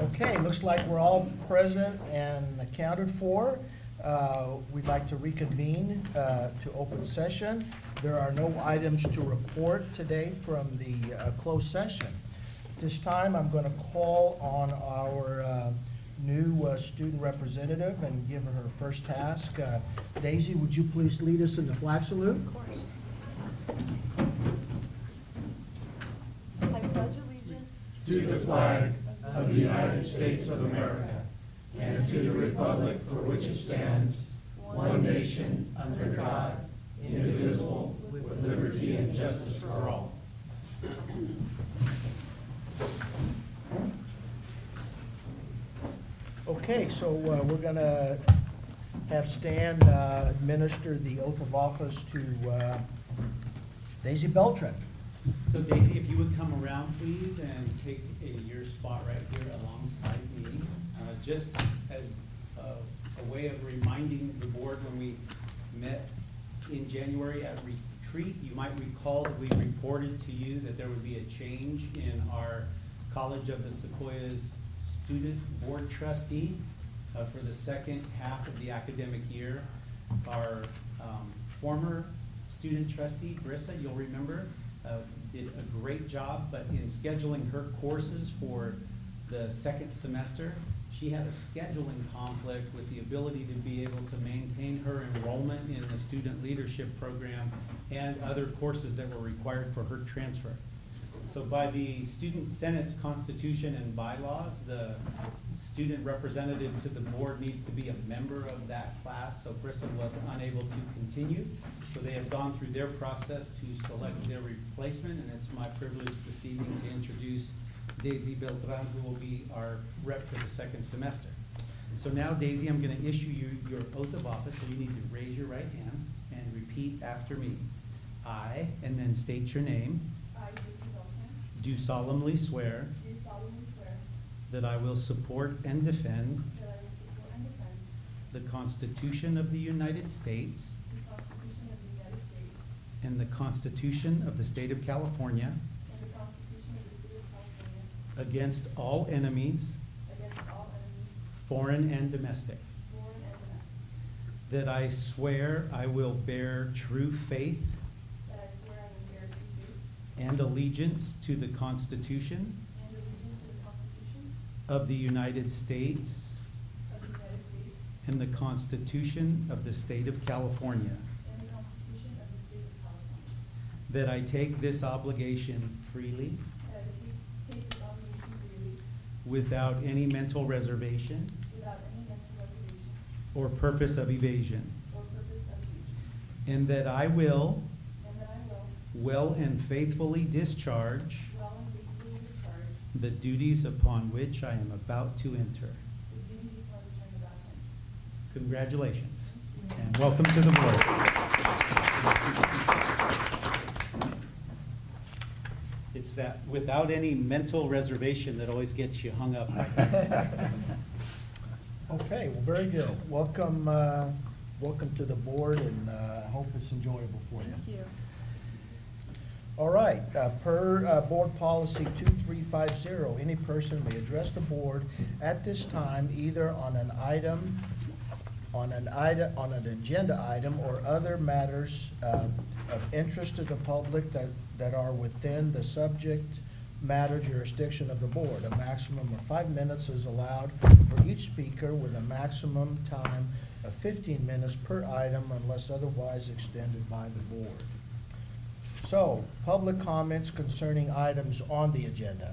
Okay, looks like we're all present and accounted for. We'd like to reconvene to open session. There are no items to report today from the closed session. This time, I'm going to call on our new student representative and give her her first task. Daisy, would you please lead us in the flag salute? Of course. I pledge allegiance to the flag of the United States of America and to the republic for which it stands, one nation, under God, indivisible, with liberty and justice for all. Okay, so we're going to have Stan administer the oath of office to Daisy Beltran. So Daisy, if you would come around, please, and take your spot right here alongside me. Just as a way of reminding the board, when we met in January at retreat, you might recall that we reported to you that there would be a change in our College of the Sequoias student board trustee for the second half of the academic year. Our former student trustee, Brissa, you'll remember, did a great job, but in scheduling her courses for the second semester, she had a scheduling conflict with the ability to be able to maintain her enrollment in the student leadership program and other courses that were required for her transfer. So by the Student Senate's constitution and bylaws, the student representative to the board needs to be a member of that class, so Brissa was unable to continue. So they have gone through their process to select their replacement, and it's my privilege this evening to introduce Daisy Beltran, who will be our rep for the second semester. So now, Daisy, I'm going to issue you your oath of office, so you need to raise your right hand and repeat after me. I, and then state your name. I, Daisy Beltran, Do solemnly swear do solemnly swear that I will support and defend that I will support and defend the Constitution of the United States the Constitution of the United States and the Constitution of the State of California and the Constitution of the State of California against all enemies, against all enemies, foreign and domestic. foreign and domestic, That I swear I will bear true faith that I swear I will bear true faith and allegiance to the Constitution and allegiance to the Constitution of the United States of the United States and the Constitution of the State of California. and the Constitution of the State of California, That I take this obligation freely, that I take this obligation freely without any mental reservation without any mental reservation or purpose of evasion. or purpose of evasion, And that I will and that I will well and faithfully discharge well and faithfully discharge the duties upon which I am about to enter. the duties upon which I am about to enter. Congratulations, and welcome to the board. It's that without any mental reservation that always gets you hung up. Okay, well, very good. Welcome, welcome to the board, and I hope it's enjoyable for you. Thank you. All right, per board policy 2350, any person may address the board at this time either on an agenda item or other matters of interest to the public that are within the subject matter jurisdiction of the board. A maximum of 5 minutes is allowed for each speaker with a maximum time of 15 minutes per item unless otherwise extended by the board. So, public comments concerning items on the agenda.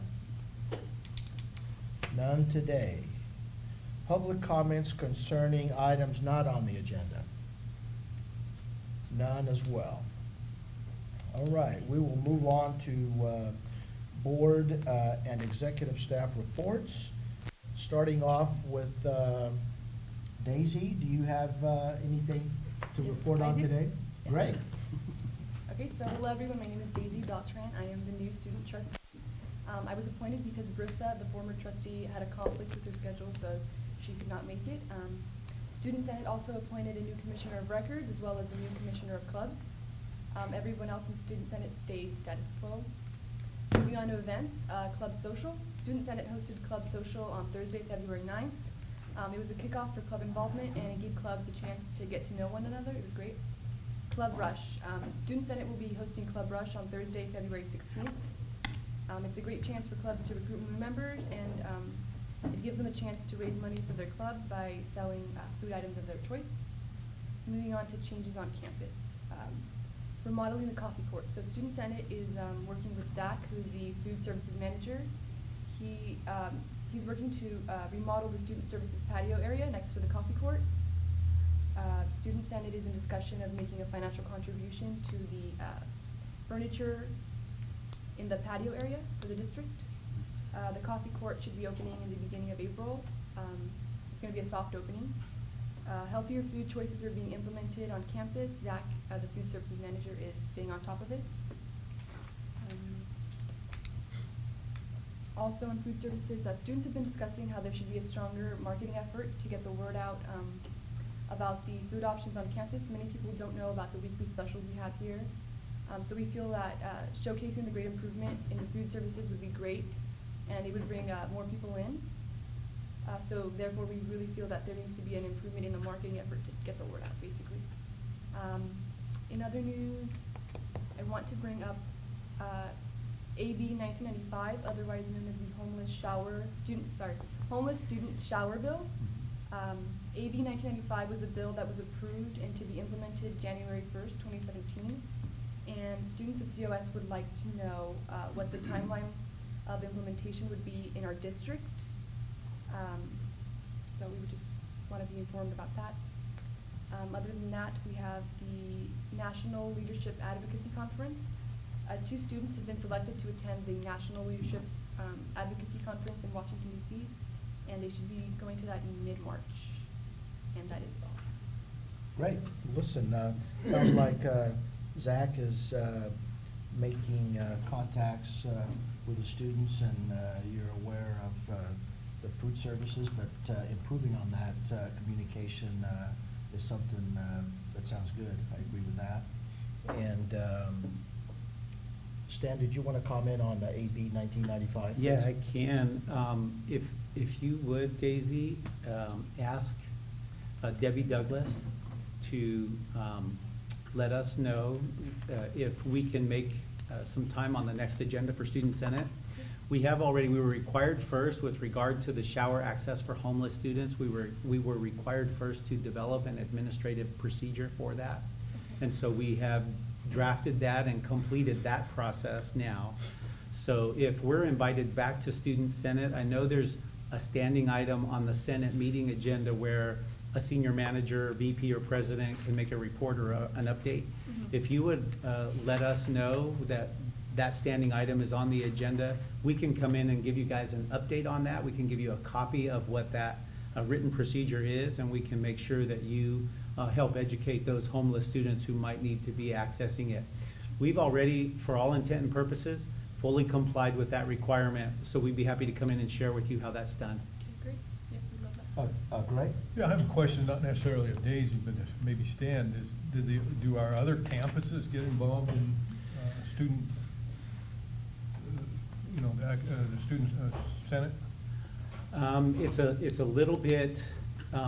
None today. Public comments concerning items not on the agenda. None as well. All right, we will move on to board and executive staff reports. Starting off with Daisy, do you have anything to Yes, report on I do. today? Yes. Great. Okay, so hello everyone, my name is Daisy Beltran. I am the new student trustee. I was appointed because Brissa, the former trustee, had a conflict with her schedule, so she could not make it. Student Senate also appointed a new commissioner of records as well as a new commissioner of clubs. Everyone else in Student Senate stayed status quo. Moving on to events, Club Social. Student Senate hosted Club Social on Thursday, February 9th. It was a kickoff for club involvement, and it gave clubs a chance to get to know one another. It was great. Club Rush. Student Senate will be hosting Club Rush on Thursday, February 16th. It's a great chance for clubs to recruit new members, and it gives them a chance to raise money for their clubs by selling food items of their choice. Moving on to changes on campus. Remodeling the coffee court. So Student Senate is working with Zach, who's the food services manager. He's working to remodel the student services patio area next to the coffee court. Student Senate is in discussion of making a financial contribution to the furniture in the patio area for the district. The coffee court should be opening in the beginning of April. It's going to be a soft opening. Healthier food choices are being implemented on campus. Zach, the food services manager, is staying on top of it. Also in food services, students have been discussing how there should be a stronger marketing effort to get the word out about the food options on campus. Many people don't know about the weekly specials we have here. So we feel that showcasing the great improvement in the food services would be great, and it would bring more people in. So therefore, we really feel that there needs to be an improvement in the marketing effort to get the word out, basically. In other news, I want to bring up AB 1995, otherwise known as the Homeless Student Shower Bill. AB 1995 was a bill that was approved and to be implemented January 1st, 2017. And students of COS would like to know what the timeline of implementation would be in our district. So we would just want to be informed about that. Other than that, we have the National Leadership Advocacy Conference. 2 students have been selected to attend the National Leadership Advocacy Conference in Washington, D.C., and they should be going to that in mid-March. And that is all. Great. Listen, sounds like Zach is making contacts with the students, and you're aware of the food services, but improving on that communication is something that sounds good. I agree with that. And Stan, did you want to comment on the AB 1995? Yeah, I can. If you would, Daisy, ask Debbie Douglas to let us know if we can make some time on the next agenda for Student Senate. We were required first with regard to the shower access for homeless students. We were required first to develop an administrative procedure for that. And so we have drafted that and completed that process now. So if we're invited back to Student Senate, I know there's a standing item on the Senate meeting agenda where a senior manager, VP, or president can make a report or an update. If you would let us know that that standing item is on the agenda, we can come in and give you guys an update on that. We can give you a copy of what that written procedure is, and we can make sure that you help educate those homeless students who might need to be accessing it. We've already, for all intent and purposes, fully complied with that requirement, so we'd be happy to come in and share with you how that's done. Okay, great. Yep, we love that. Greg? Yeah, I have a question, not necessarily of Daisy, but maybe Stan. Do our other campuses get involved in student, the student senate? It's a little bit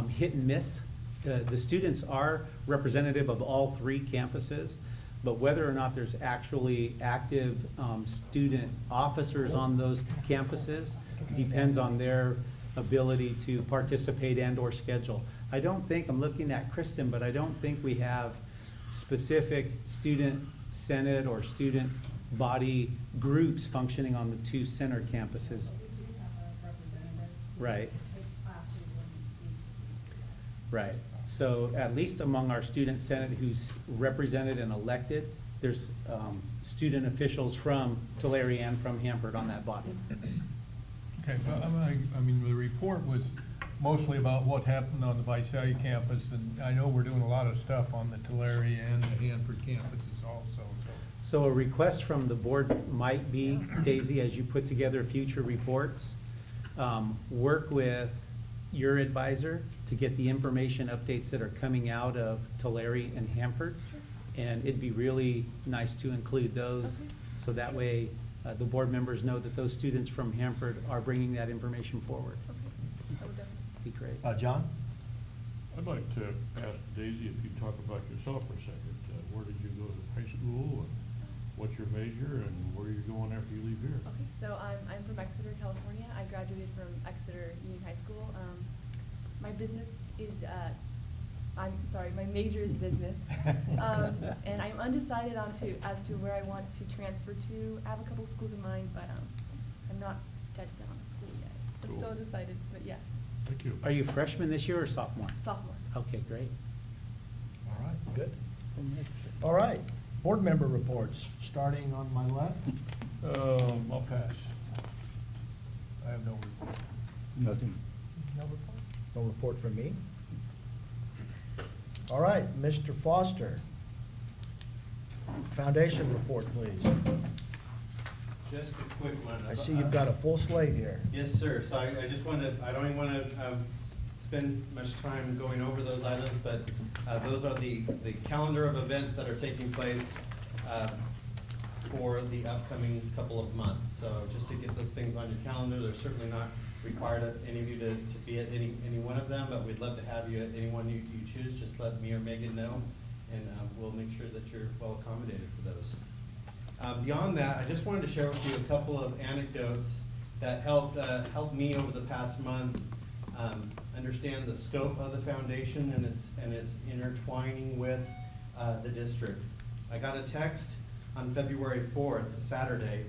hit and miss. The students are representative of all 3 campuses, but whether or not there's actually active student officers on those campuses depends on their ability to participate and/or schedule. I don't think, I'm looking at Kristen, but I don't think we have specific student senate or student body groups functioning on the 2 center campuses. We do have a representative. Right. Who takes classes in each. Right. So at least among our student senate who's represented and elected, there's student officials from Tulare and from Hanford on that body. Okay, but I mean, the report was mostly about what happened on the Visalia campus, and I know we're doing a lot of stuff on the Tulare and the Hanford campuses also, so. So a request from the board might be, Daisy, as you put together future reports, work with your advisor to get the information updates that are coming out of Tulare and Hanford. And it'd be really nice to include those, Okay. so that way the board members know that those students from Hanford are bringing that information forward. Okay, I would definitely. Be great. John? I'd like to ask Daisy if you'd talk about yourself for a second. Where did you go to high school, and what's your major, and where are you going after you leave here? Okay, so I'm from Exeter, California. I graduated from Exeter Union High School. My business is, I'm sorry, my major is business. And I'm undecided as to where I want to transfer to. I have a couple of schools in mind, but I'm not dead set on a school yet. I'm still Cool. undecided, but yeah, Thank you. Are you freshman this year or sophomore? sophomore. Okay, great. All right, good. All right, board member reports, starting on my left. I'll pass. I have no report. Nothing. No report? No report from me. All right, Mr. Foster. Foundation report, please. Just a quick one. I see you've got a full slate here. Yes, sir. So I just wanted, I don't even want to spend much time going over those items, but those are the calendar of events that are taking place for the upcoming couple of months. So just to get those things on your calendar, they're certainly not required of any of you to be at any one of them, but we'd love to have you at any one you choose. Just let me or Megan know, and we'll make sure that you're well accommodated for those. Beyond that, I just wanted to share with you a couple of anecdotes that helped me over the past month understand the scope of the foundation and its intertwining with the district. I got a text on February 4th, Saturday,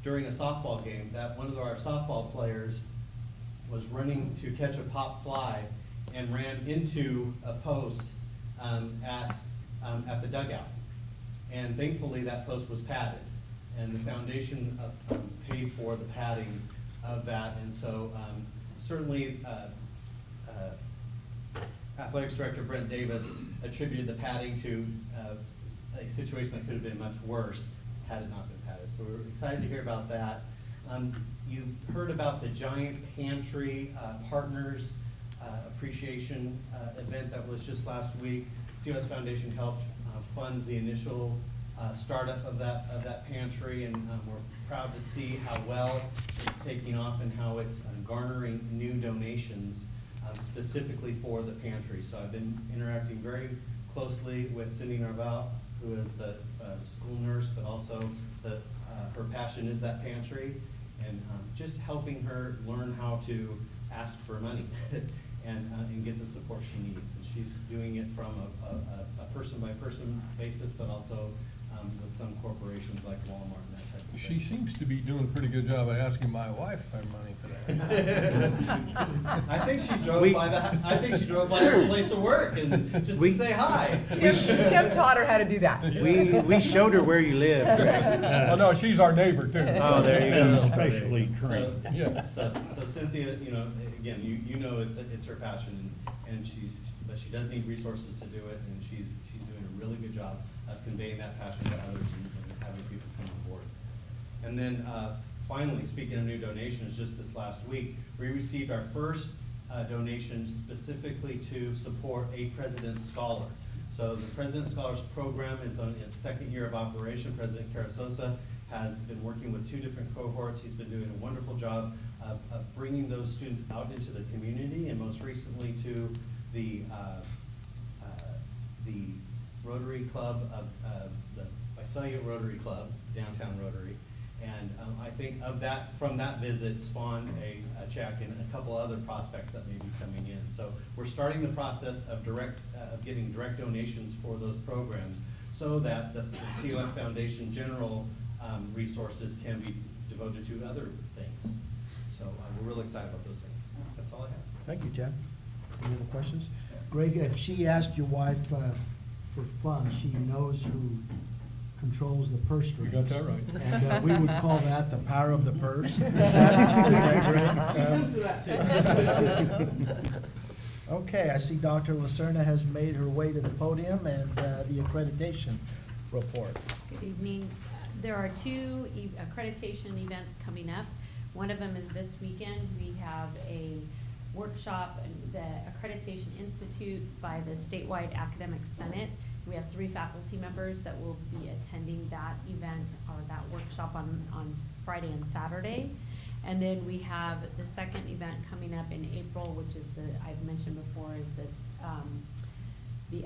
during a softball game that one of our softball players was running to catch a pop fly and ran into a post at the dugout. And thankfully, that post was padded, and the foundation paid for the padding of that. And so certainly Athletics Director Brent Davis attributed the padding to a situation that could have been much worse had it not been padded. So we're excited to hear about that. You heard about the Giant Pantry Partners Appreciation event that was just last week. COS Foundation helped fund the initial startup of that pantry, and we're proud to see how well it's taking off and how it's garnering new donations specifically for the pantry. So I've been interacting very closely with Cindy Narval, who is the school nurse, but also her passion is that pantry, and just helping her learn how to ask for money and get the support she needs. And she's doing it from a person-by-person basis, but also with some corporations like Walmart and that type of thing. She seems to be doing a pretty good job of asking my wife for money for that. I think she drove by her place of work and just to say hi. Tim taught her how to do that. We showed her where you live. Oh, no, she's our neighbor too. Oh, there you go. Especially trained. Yeah. So Cynthia, again, you know it's her passion, and but she does need resources to do it, and she's doing a really good job of conveying that passion to others and having people come on board. And then finally, speaking of new donations, just this last week, we received our first donation specifically to support a President's Scholar. So the President's Scholars Program is on its second year of operation. President Carasosa has been working with 2 different cohorts. He's been doing a wonderful job of bringing those students out into the community, and most recently to the Rotary Club of the Visalia Rotary Club, downtown Rotary. And I think from that visit spawned a check and a couple other prospects that may be coming in. So we're starting the process of getting direct donations for those programs so that the COS Foundation general resources can be devoted to other things. So we're really excited about those things. That's all I have. Thank you, Jen. Any other questions? Greg, if she asked your wife for funds, she knows who controls the purse You strings. got that right. And we would call that the power of the purse. Is that correct? She comes to that too. Okay, I see Dr. Lacerna has made her way to the podium and the accreditation report. Good evening. There are 2 accreditation events coming up. One of them is this weekend. We have a workshop, the Accreditation Institute by the Statewide Academic Senate We have 3 faculty members that will be attending that event or that workshop on Friday and Saturday. And then we have the second event coming up in April, which is I've mentioned before, is this, the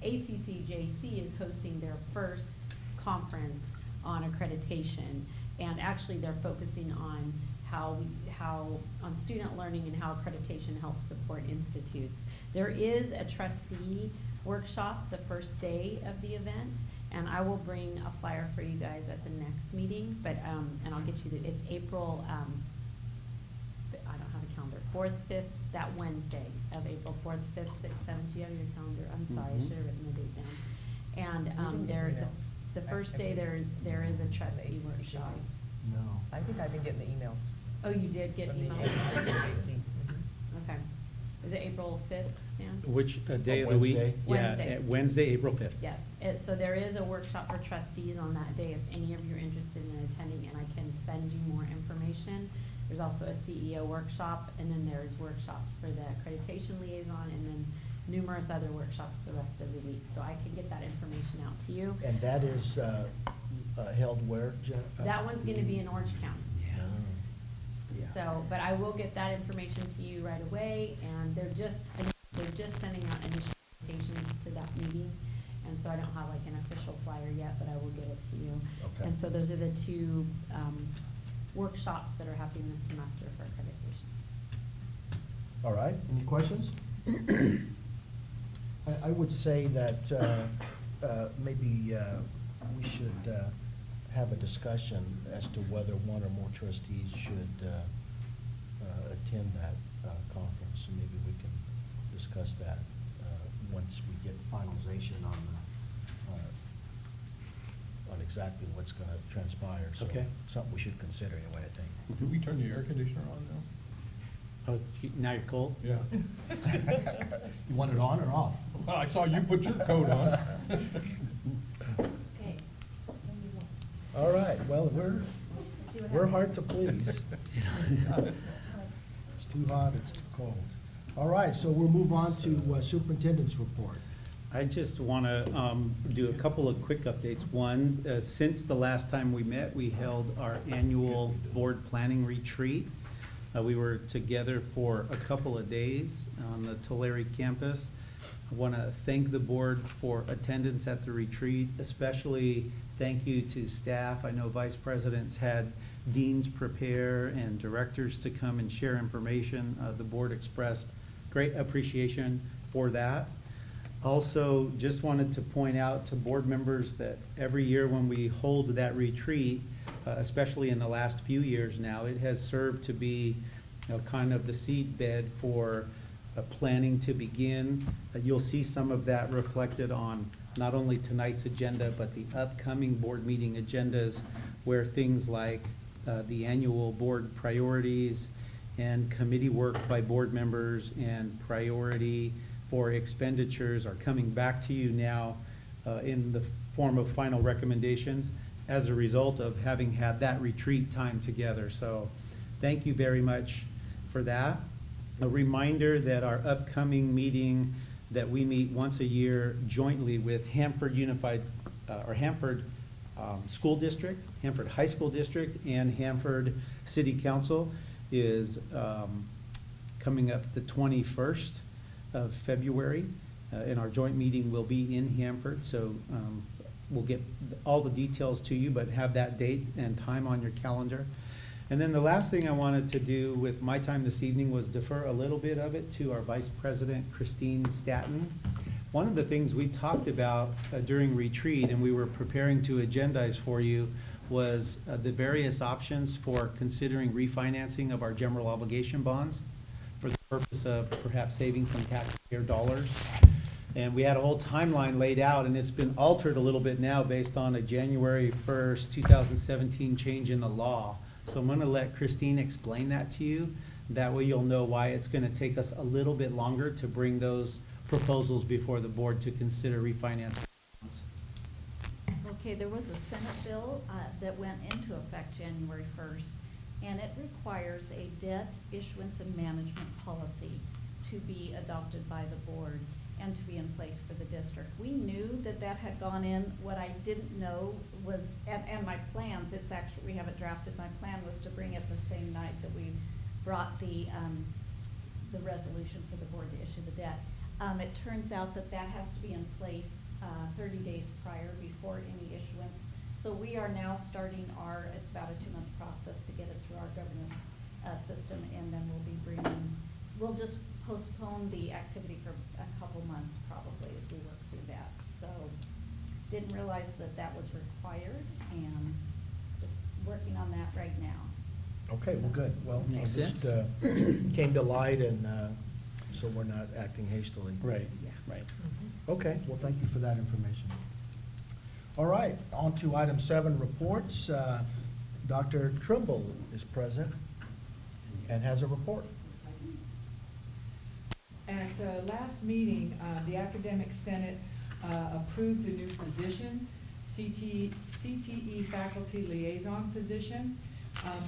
ACCJC is hosting their first conference on accreditation. And actually, they're focusing on on student learning and how accreditation helps support institutes. There is a trustee workshop the first day of the event, and I will bring a flyer for you guys at the next meeting, but, and I'll get you it's April, I don't have a calendar, 4th, 5th, that Wednesday of April, 4th, 5th, 6th, 7th, do you have your calendar? I'm sorry, I should have written the date down. And, the first day there is a trustee workshop. No. I think I've been getting the emails. Oh, you did get from the emails? ACCJC. Okay. Is it April 5th, Stan? Which day A of the week? Wednesday? Wednesday. Yeah, Wednesday, April 5th. Yes, so there is a workshop for trustees on that day if any of you are interested in attending, and I can send you more information. There's also a CEO workshop, and then there's workshops for the accreditation liaison, and then numerous other workshops the rest of the week. So I can get that information out to you. And that is held where, That one's gonna be in Orange County. Yeah. So, but I will get that information to you right away, and they're just sending out initial invitations to that meeting. And so I don't have like an official flyer yet, but I will get it to you. Okay. And so those are the 2 workshops that are happening this semester for accreditation. All right, any questions? I would say that maybe we should have a discussion as to whether one or more trustees should attend that conference, and maybe we can discuss that once we get finalization on exactly what's going to transpire. So Okay. something we should consider anyway, I think. Did we turn the air conditioner on now? Oh, now you're cold? Yeah. You want it on or off? Well, I saw you put your coat on. Okay. All right, well, we're hard to please. It's too hot, it's too cold. All right, so we'll move on to superintendent's report. I just want to do a couple of quick updates. One, since the last time we met, we held our annual board planning retreat. We were together for a couple of days on the Tulare campus. I want to thank the board for attendance at the retreat, especially thank you to staff. I know vice presidents had deans prepare and directors to come and share information. The board expressed great appreciation for that. Also, just wanted to point out to board members that every year when we hold that retreat, especially in the last few years now, it has served to be kind of the seed bed for planning to begin. You'll see some of that reflected on not only tonight's agenda, but the upcoming board meeting agendas, where things like the annual board priorities and committee work by board members and priority for expenditures are coming back to you now in the form of final recommendations as a result of having had that retreat time together. So thank you very much for that. A reminder that our upcoming meeting that we meet once a year jointly with Hanford Unified, or Hanford School District, Hanford High School District, and Hanford City Council is coming up the 21st of February, and our joint meeting will be in Hanford, so we'll get all the details to you, but have that date and time on your calendar. And then the last thing I wanted to do with my time this evening was defer a little bit of it to our Vice President, Christine Staton. One of the things we talked about during retreat, and we were preparing to agendize for you, was the various options for considering refinancing of our general obligation bonds for the purpose of perhaps saving some taxpayer dollars. And we had a whole timeline laid out, and it's been altered a little bit now based on a January 1st, 2017 change in the law. So I'm gonna let Christine explain that to you. That way you'll know why it's gonna take us a little bit longer to bring those proposals before the board to consider refinancing. Okay, there was a Senate bill that went into effect January 1st, and it requires a debt issuance and management policy to be adopted by the board. and to be in place for the district. We knew that that had gone in. What I didn't know was, and my plans, it's actually, we have it drafted, my plan was to bring it the same night that we brought the resolution for the board to issue the debt. It turns out that that has to be in place 30 days prior before any issuance. So we are now starting it's about a 2-month process to get it through our governance system, and then we'll just postpone the activity for a couple months probably as we work through that. So didn't realize that that was required, and just working on that right now. Okay, well, good. Well, it Makes just sense. came to light, and so we're not acting hastily. Right, Yeah. right. Okay, well, thank you for that information. All right, on to item 7, reports. Dr. Trimble is present and has a report. At the last meeting, the Academic Senate approved a new position, CTE Faculty Liaison position.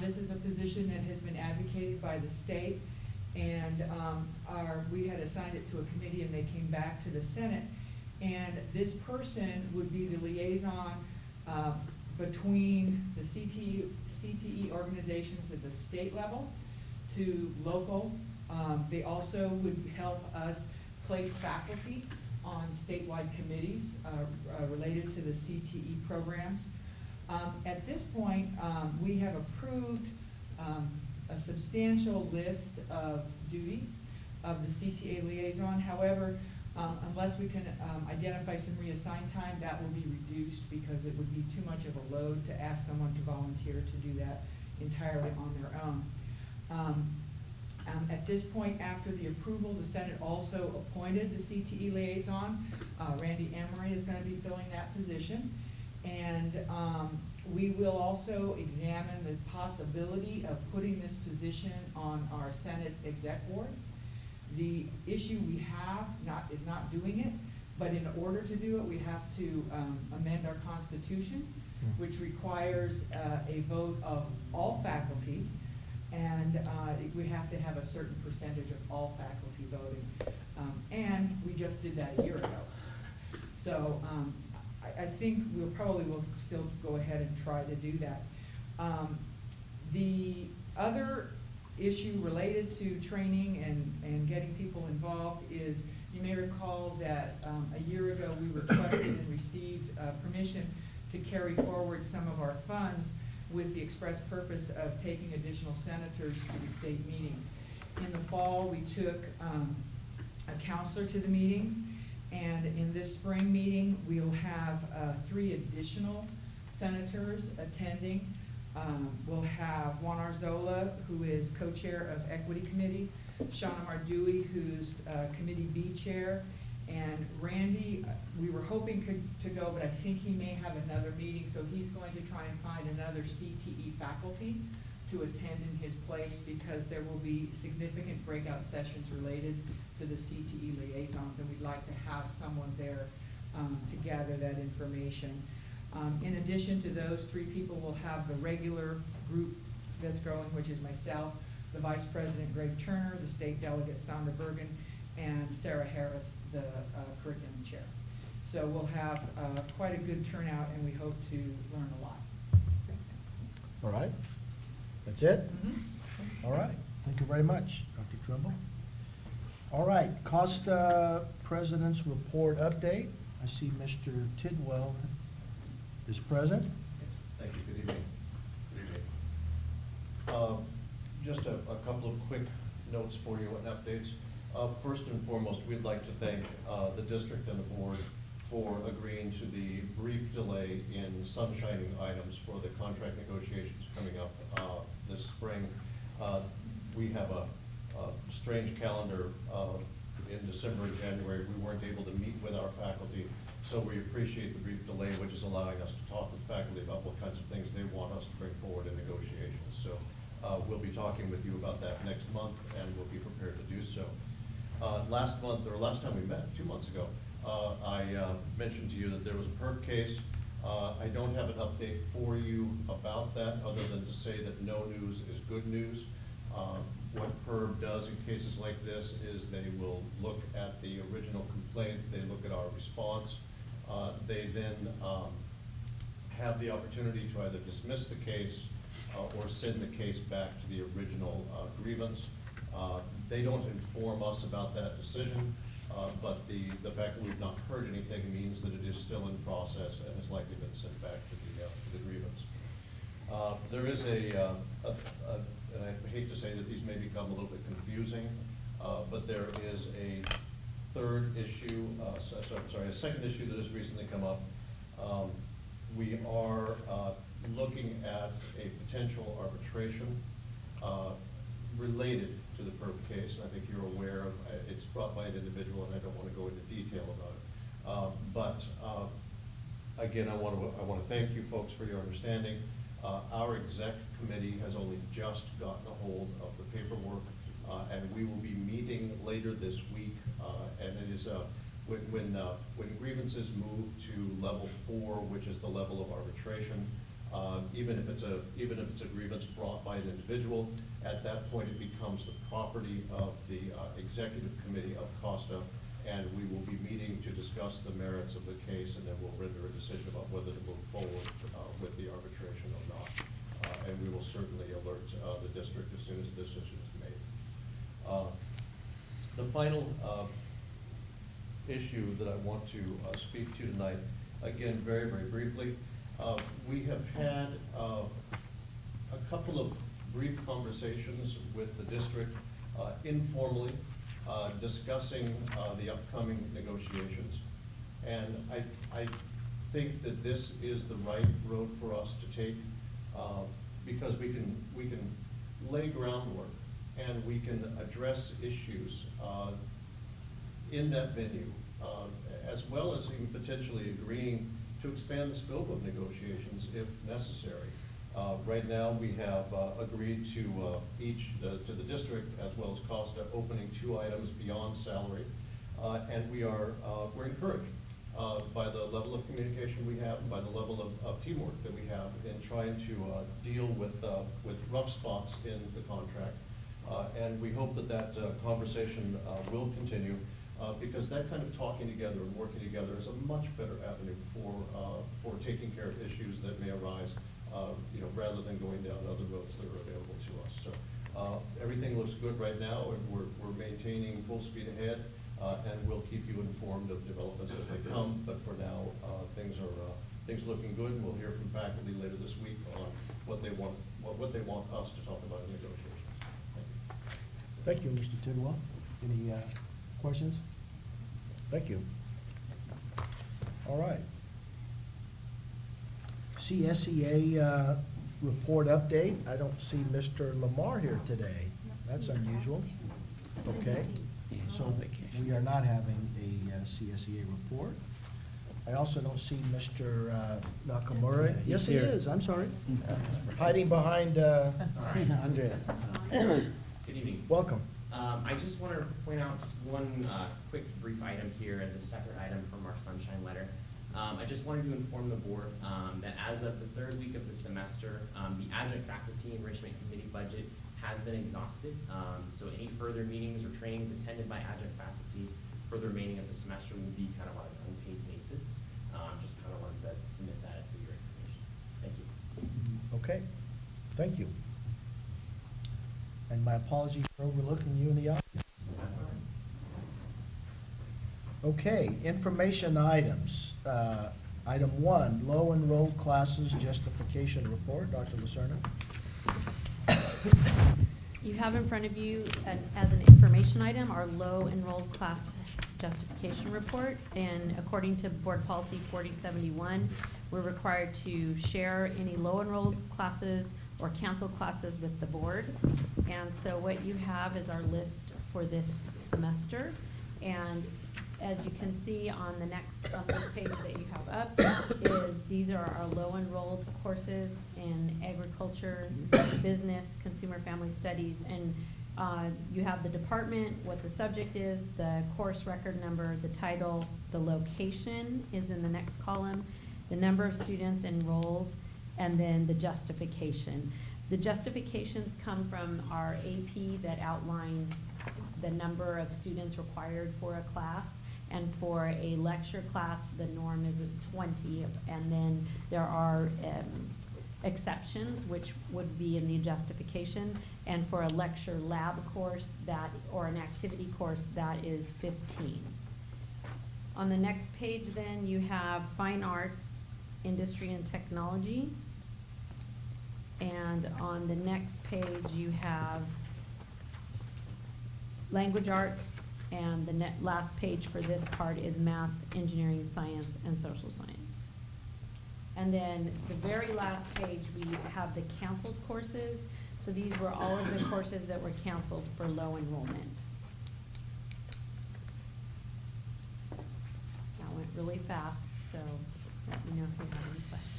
This is a position that has been advocated by the state, and we had assigned it to a committee, and they came back to the Senate. And this person would be the liaison between the CTE organizations at the state level to local. They also would help us place faculty on statewide committees related to the CTE programs. At this point, we have approved a substantial list of duties of the CTA liaison. However, unless we can identify some reassigned time, that will be reduced because it would be too much of a load to ask someone to volunteer to do that entirely on their own. At this point, after the approval, the Senate also appointed the CTE liaison. Randy Emery is going to be filling that position. And we will also examine the possibility of putting this position on our Senate exec board. The issue we have is not doing it, but in order to do it, we have to amend our Constitution, which requires a vote of all faculty, and we have to have a certain percentage of all faculty voting. And we just did that a year ago. So I think we'll probably will still go ahead and try to do that. The other issue related to training and getting people involved is, you may recall that a year ago we requested and received permission to carry forward some of our funds with the express purpose of taking additional senators to the state meetings. In the fall, we took a counselor to the meetings, and in this spring meeting, we'll have 3 additional senators attending. We'll have Juan Arzola, who is co-chair of Equity Committee, Shauna Mardui, who's Committee B chair, and Randy, we were hoping to go, but I think he may have another meeting, so he's going to try and find another CTE faculty to attend in his place, because there will be significant breakout sessions related to the CTE liaisons, and we'd like to have someone there to gather that information. In addition to those 3 people, we'll have the regular group that's growing, which is myself, the Vice President Greg Turner, the State Delegate Sandra Bergen, and Sarah Harris, the Curriculum Chair. So we'll have quite a good turnout, and we hope to learn a lot. All right? That's it? Mhm. All right. Thank you very much, Dr. Trimble. All right, Costa President's Report Update. I see Mr. Tidwell is present. Thank you. Good evening. Good evening. Just a couple of quick notes for you and updates. First and foremost, we'd like to thank the district and the board for agreeing to the brief delay in sunshining items for the contract negotiations coming up this spring. We have a strange calendar in December and January. We weren't able to meet with our faculty, so we appreciate the brief delay, which is allowing us to talk with faculty about what kinds of things they want us to bring forward in negotiations. So we'll be talking with you about that next month, and we'll be prepared to do so. Last time we met, 2 months ago, I mentioned to you that there was a PERC case. I don't have an update for you about that, other than to say that no news is good news. What PERB does in cases like this is they will look at the original complaint, they look at our response. They then have the opportunity to either dismiss the case or send the case back to the original grievance. They don't inform us about that decision, but the fact that we've not heard anything means that it is still in process and has likely been sent back to the grievance. There is and I hate to say that these may become a little bit confusing, but there is a third issue, a second issue that has recently come up. We are looking at a potential arbitration related to the PERB case, and I think you're aware of, it's brought by an individual, and I don't want to go into detail about it. But again, I want to thank you folks for your understanding. Our exec committee has only just gotten a hold of the paperwork, and we will be meeting later this week. And it is when grievances move to level 4, which is the level of arbitration, even if it's a grievance brought by an individual, at that point it becomes the property of the executive committee of COSTA, and we will be meeting to discuss the merits of the case, and then we'll render a decision about whether to move forward with the arbitration or not. And we will certainly alert the district as soon as the decision is made. The final issue that I want to speak to tonight, again, very, very briefly, we have had a couple of brief conversations with the district informally, discussing the upcoming negotiations. And I think that this is the right road for us to take, because we can lay groundwork and we can address issues in that venue, as well as even potentially agreeing to expand the scope of negotiations if necessary. Right now, we have agreed to to the district as well as COSTA opening 2 items beyond salary, and we're encouraged by the level of communication we have and by the level of teamwork that we have in trying to deal with rough spots in the contract. And we hope that conversation will continue, because that kind of talking together and working together is a much better avenue for taking care of issues that may arise, rather than going down other roads that are available to us. So everything looks good right now, and we're maintaining full speed ahead, and we'll keep you informed of developments as they come. But for now, things are looking good, and we'll hear from faculty later this week on what they want us to talk about in negotiations. Thank you, Mr. Tidwell. Any questions? Thank you. All right. CSEA report update. I don't see Mr. Lamar here today. That's unusual. Okay. So we are not having a CSEA report. I also don't see Mr. Nakamura. Yes, he is. I'm sorry. Hiding behind Andres. Good evening. Welcome. I just want to point out just one quick brief item here as a separate item from our Sunshine Letter. I just wanted to inform the board that as of the 3rd week of the semester, the adjunct faculty enrichment committee budget has been exhausted. So any further meetings or trainings attended by adjunct faculty for the remaining of the semester will be kind of on an unpaid basis. Just kind of wanted to submit that for your information. Thank you. Okay. Thank you. And my apologies for overlooking you in the audience. Okay, information items. Item 1, low enrolled classes justification report. Dr. Lucerna. You have in front of you, as an information item, our low enrolled class justification report. And according to Board Policy 4071, we're required to share any low enrolled classes or cancel classes with the board. And so what you have is our list for this semester. And as you can see on this page that you have up, these are our low enrolled courses in agriculture, business, consumer family studies. And you have the department, what the subject is, the course record number, the title, the location is in the next column, the number of students enrolled, and then the justification. The justifications come from our AP that outlines the number of students required for a class. And for a lecture class, the norm is 20, and then there are exceptions, which would be in the justification. And for a lecture lab course or an activity course, that is 15. On the next page then, you have fine arts, industry and technology. And on the next page, you have language arts, and the last page for this part is math, engineering, science, and social science. And then the very last page, we have the canceled courses. So these were all of the courses that were canceled for low enrollment. That went really fast, so let me know if you have any questions.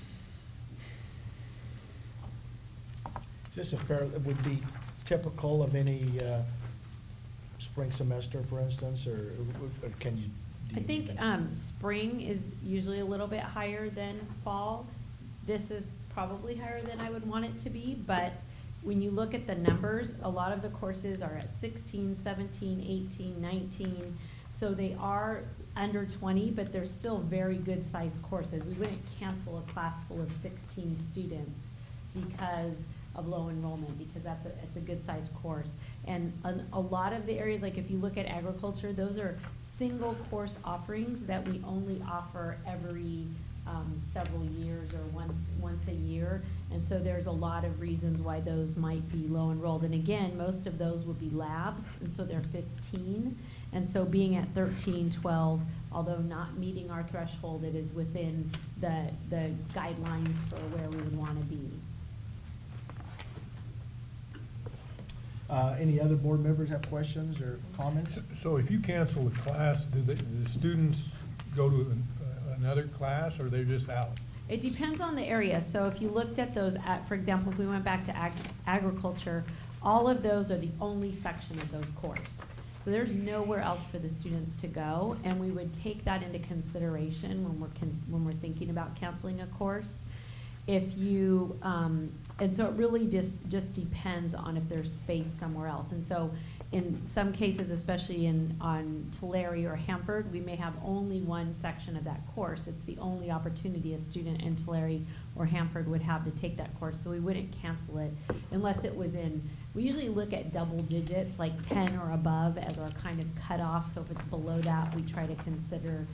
Is this it would be typical of any spring semester, for instance, or can you? I think spring is usually a little bit higher than fall. This is probably higher than I would want it to be, but when you look at the numbers, a lot of the courses are at 16, 17, 18, 19. So they are under 20, but they're still very good sized courses. We wouldn't cancel a class full of 16 students because of low enrollment, because it's a good sized course. And a lot of the areas, like if you look at agriculture, those are single course offerings that we only offer every several years or once a year. And so there's a lot of reasons why those might be low enrolled. And again, most of those would be labs, and so they're 15. And so being at 13, 12, although not meeting our threshold, it is within the guidelines for where we would want to be. Any other board members have questions or comments? So if you cancel a class, do the students go to another class, or they're just out? It depends on the area. So if you looked at those, for example, if we went back to agriculture, all of those are the only section of those courses. So there's nowhere else for the students to go, and we would take that into consideration when we're thinking about canceling a course. If you, and so it really just depends on if there's space somewhere else. And so in some cases, especially on Tulare or Hanford, we may have only one section of that course. It's the only opportunity a student in Tulare or Hanford would have to take that course. So we wouldn't cancel it unless it was we usually look at double digits, like 10 or above as our kind of cutoff. So if it's below that, we try to consider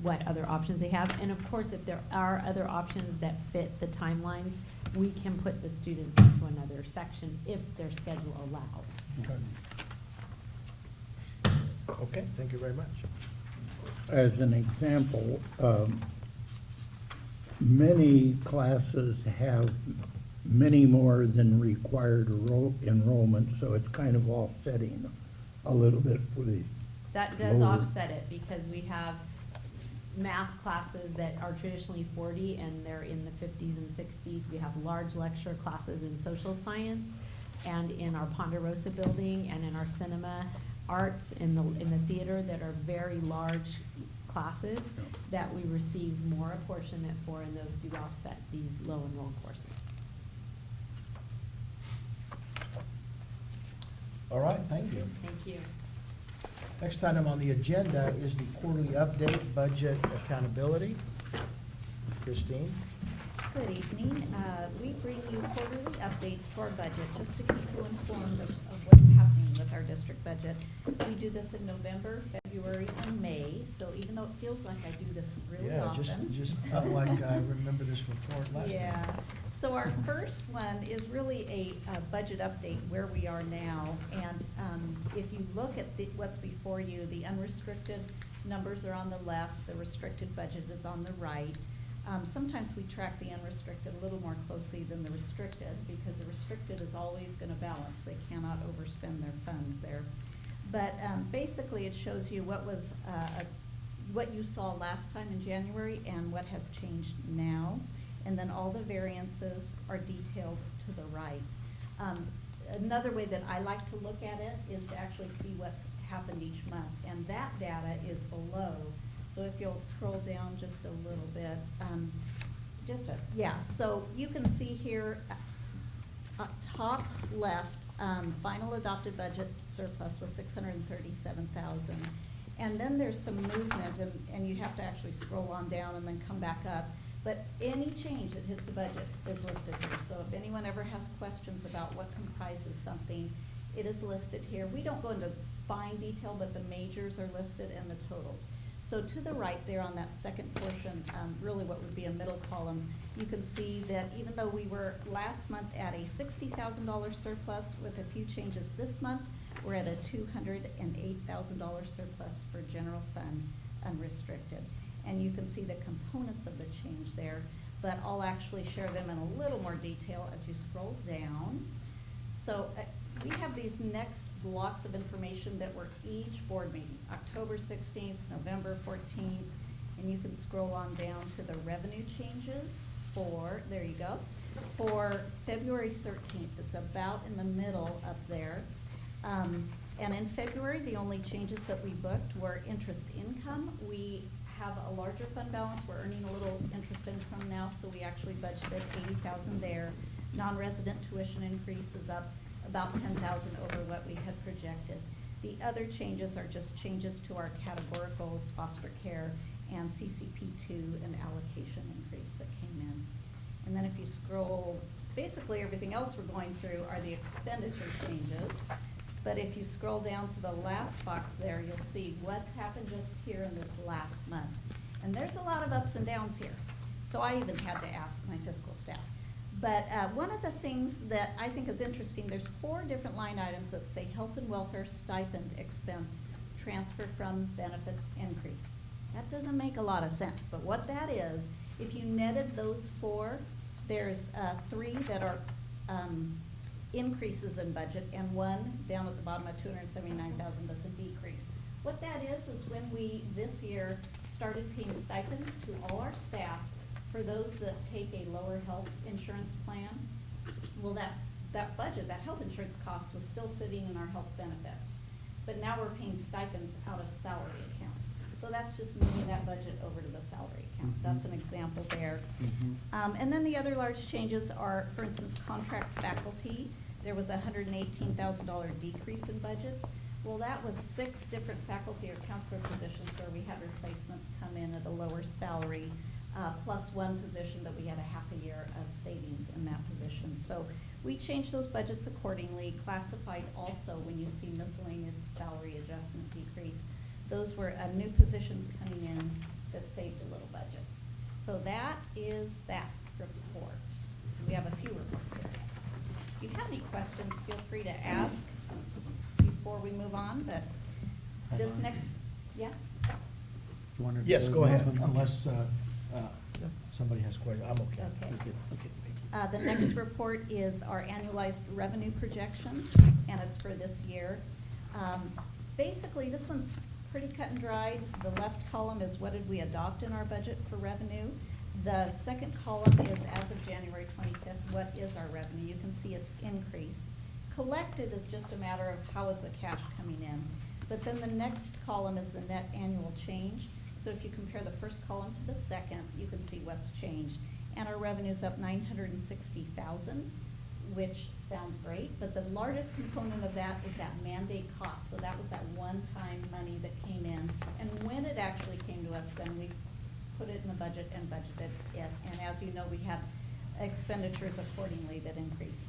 what other options they have. And of course, if there are other options that fit the timelines, we can put the students into another section if their schedule allows. Okay, thank you very much. As an example, many classes have many more than required enrollment, so it's kind of offsetting a little bit for the That does lower. offset it, because we have math classes that are traditionally 40 and they're in the 50s and 60s. We have large lecture classes in social science and in our Ponderosa building and in our cinema arts in the theater that are very large classes that we receive more apportionment for, and those do offset these low enrolled courses. All right, thank you. Thank you. Next item on the agenda is the quarterly update, budget accountability. Christine? Good evening. We bring you quarterly updates for our budget, just to keep you informed of what's happening with our district budget. We do this in November, February, and May, so even though it feels like I do this really often. Yeah, just felt like I remember this report last year. Yeah. So our first one is really a budget update, where we are now. And if you look at what's before you, the unrestricted numbers are on the left, the restricted budget is on the right. Sometimes we track the unrestricted a little more closely than the restricted, because the restricted is always going to balance. They cannot overspend their funds there. But basically, it shows you what you saw last time in January and what has changed now. And then all the variances are detailed to the right. Another way that I like to look at it is to actually see what's happened each month. And that data is below. So if you'll scroll down just a little bit, so you can see here, top left, final adopted budget surplus was 637,000. And then there's some movement, and you have to actually scroll on down and then come back up. But any change that hits the budget is listed here. So if anyone ever has questions about what comprises something, it is listed here. We don't go into fine detail, but the majors are listed and the totals. So to the right there on that second portion, really what would be a middle column, you can see that even though we were last month at a $60,000 surplus with a few changes this month, we're at a $208,000 surplus for general fund unrestricted. And you can see the components of the change there, but I'll actually share them in a little more detail as you scroll down. So we have these next blocks of information that were each board meeting, October 16th, November 14th, and you can scroll on down to the revenue changes for, there you go, for February 13th. It's about in the middle up there. And in February, the only changes that we booked were interest income. We have a larger fund balance. We're earning a little interest income now, so we actually budgeted 80,000 there. Non-resident tuition increase is up about 10,000 over what we had projected. The other changes are just changes to our categoricals, foster care, and CCP2, an allocation increase that came in. And then if you scroll, basically everything else we're going through are the expenditure changes. But if you scroll down to the last box there, you'll see what's happened just here in this last month. And there's a lot of ups and downs here. So I even had to ask my fiscal staff. But one of the things that I think is interesting, there's 4 different line items that say health and welfare stipend expense transfer from benefits increase. That doesn't make a lot of sense, but what that is, if you netted those 4, there's 3 that are increases in budget and 1 down at the bottom at 279,000 that's a decrease. What that is when we this year started paying stipends to all our staff for those that take a lower health insurance plan. Well, that budget, that health insurance cost was still sitting in our health benefits. But now we're paying stipends out of salary accounts. So that's just moving that budget over to the salary accounts. That's an example there. And then the other large changes are, for instance, contract faculty. There was a $118,000 decrease in budgets. Well, that was 6 different faculty or counselor positions where we had replacements come in at a lower salary, plus 1 position that we had a half a year of savings in that position. So we changed those budgets accordingly, classified also when you see miscellaneous salary adjustment decrease. Those were new positions coming in that saved a little budget. So that is that report. We have a few reports here. If you have any questions, feel free to ask before we move on, but this next, yeah? Yes, go ahead, unless somebody has questions. I'm okay. Okay. The next report is our annualized revenue projections, and it's for this year. Basically, this one's pretty cut and dried. The left column is what did we adopt in our budget for revenue. The second column is as of January 25th, what is our revenue? You can see it's increased. Collected is just a matter of how is the cash coming in. But then the next column is the net annual change. So if you compare the first column to the second, you can see what's changed. And our revenue's up $960,000, which sounds great, but the largest component of that is that mandate cost. So that was that one-time money that came in. And when it actually came to us, then we put it in the budget and budgeted it. And as you know, we had expenditures accordingly that increased.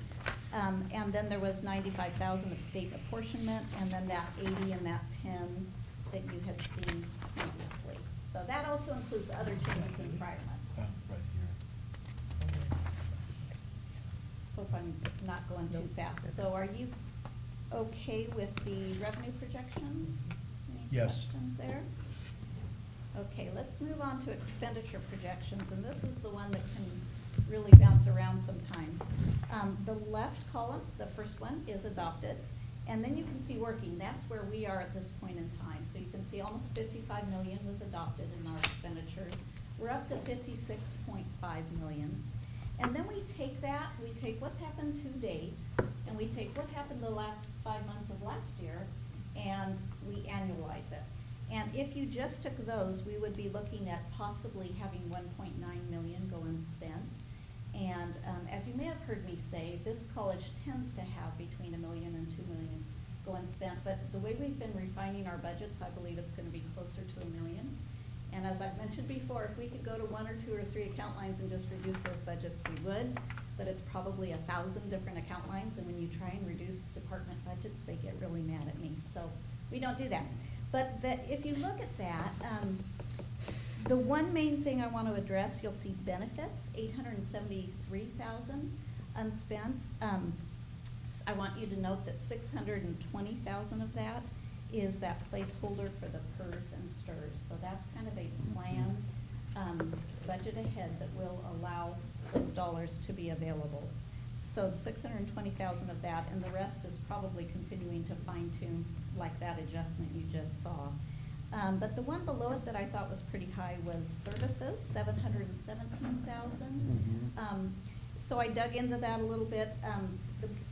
And then there was $95,000 of state apportionment, and then that 80 and that 10 that you had seen previously. So that also includes other changes in prior months. Hope I'm not going too fast. So are you okay with the revenue projections? Any Yes. questions there? Okay, let's move on to expenditure projections, and this is the one that can really bounce around sometimes. The left column, the first one, is adopted, and then you can see working. That's where we are at this point in time. So you can see almost 55 million was adopted in our expenditures. We're up to 56.5 million. And then we take that, we take what's happened to date, and we take what happened the last 5 months of last year, and we annualize it. And if you just took those, we would be looking at possibly having 1.9 million go unspent. And as you may have heard me say, this college tends to have between $1 million and $2 million go unspent. But the way we've been refining our budgets, I believe it's going to be closer to $1 million. And as I've mentioned before, if we could go to 1 or 2 or 3 account lines and just reduce those budgets, we would. But it's probably 1,000 different account lines, and when you try and reduce department budgets, they get really mad at me. So we don't do that. But if you look at that, the one main thing I want to address, you'll see benefits, $873,000 unspent. I want you to note that $620,000 of that is that placeholder for the PERS and STRS. So that's kind of a planned budget ahead that will allow those dollars to be available. So $620,000 of that, and the rest is probably continuing to fine tune like that adjustment you just saw. But the one below it that I thought was pretty high was services, $717,000. So I dug into that a little bit.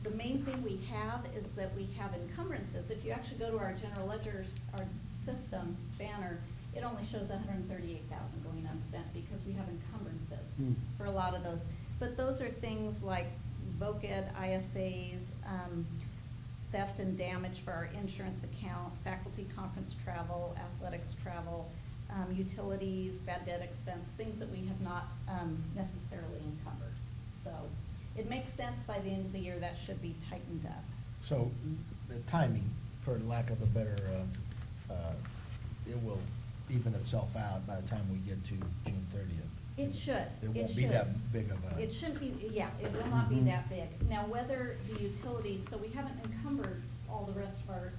The main thing we have is that we have encumbrances. If you actually go to our general ledgers, our system banner, it only shows $138,000 going unspent because we have encumbrances for a lot of those. But those are things like VOCED, ISAs, theft and damage for our insurance account, faculty conference travel, athletics travel, utilities, bad debt expense, things that we have not necessarily encumbered. So it makes sense by the end of the year that should be tightened up. So the timing, for lack of a better, it will even itself out by the time we get to June 30th. It should. It won't be that big of a. It shouldn't be, yeah, it will not be that big. Now, whether the utilities, so we haven't encumbered all the rest of our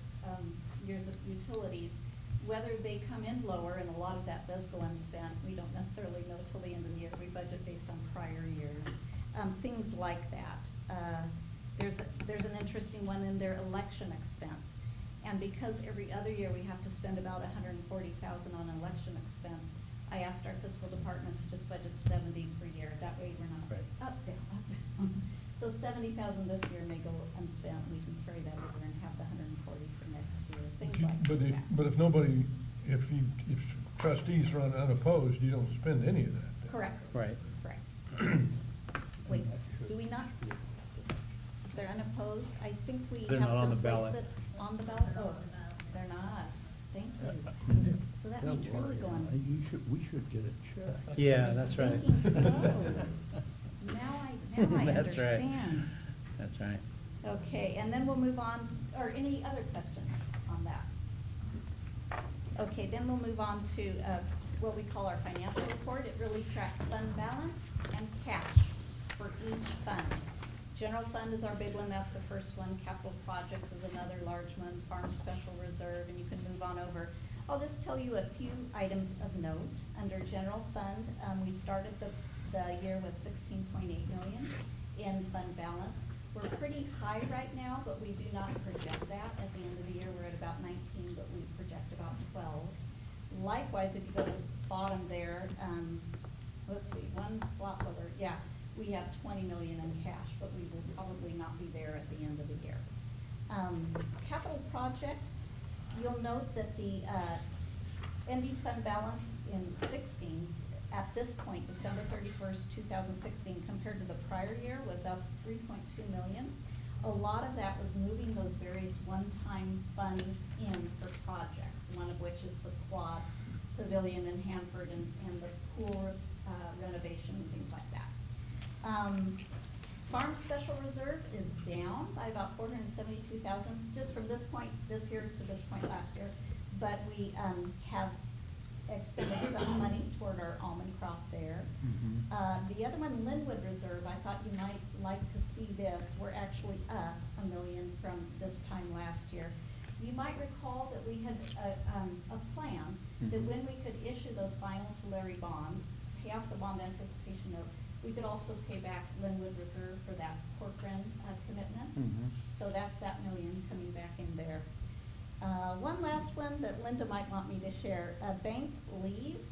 years of utilities, whether they come in lower, and a lot of that does go unspent, we don't necessarily know till the end of the year. We budget based on prior years. Things like that. There's an interesting one in their election expense. And because every other year we have to spend about $140,000 on election expense, I asked our fiscal department to just budget 70 per year. That way we're not up, down, up, down. So 70,000 this year may go unspent. We can carry that over and have the 140 for next year. Things like that. But if nobody, if trustees run unopposed, you don't spend any of that. Correct. Right. Correct. Wait, do we not? If they're unopposed, I think we They're not have on to the place ballot. it on the ballot. Oh, they're not. Thank you. So that may truly go on. We should get it checked. Yeah, that's right. Thinking so. Now I That's right. understand. That's right. Okay, and then we'll move on, or any other questions on that? Okay, then we'll move on to what we call our financial report. It really tracks fund balance and cash for each fund. General fund is our big one, that's the first one. Capital projects is another large one. Farm special reserve, and you can move on over. I'll just tell you a few items of note. Under general fund, we started the year with $16.8 million in fund balance. We're pretty high right now, but we do not project that. At the end of the year, we're at about 19, but we project about 12. Likewise, if you go to the bottom there, let's see, one slot lower, yeah, we have 20 million in cash, but we will probably not be there at the end of the year. Capital projects, you'll note that the ending fund balance in 16, at this point, December 31st, 2016, compared to the prior year, was up 3.2 million. A lot of that was moving those various one-time funds in for projects, one of which is the quad pavilion in Hanford and the pool renovation and things like that. Farm special reserve is down by about 472,000, just from this point this year to this point last year. But we have expended some money toward our almond crop there. The other one, Linwood Reserve, I thought you might like to see this. We're actually up $1 million from this time last year. You might recall that we had a plan that when we could issue those final Tulare bonds, pay off the bond anticipation note, we could also pay back Linwood Reserve for that Corcoran commitment. So that's that $1 million coming back in there. One last one that Linda might want me to share, banked leave.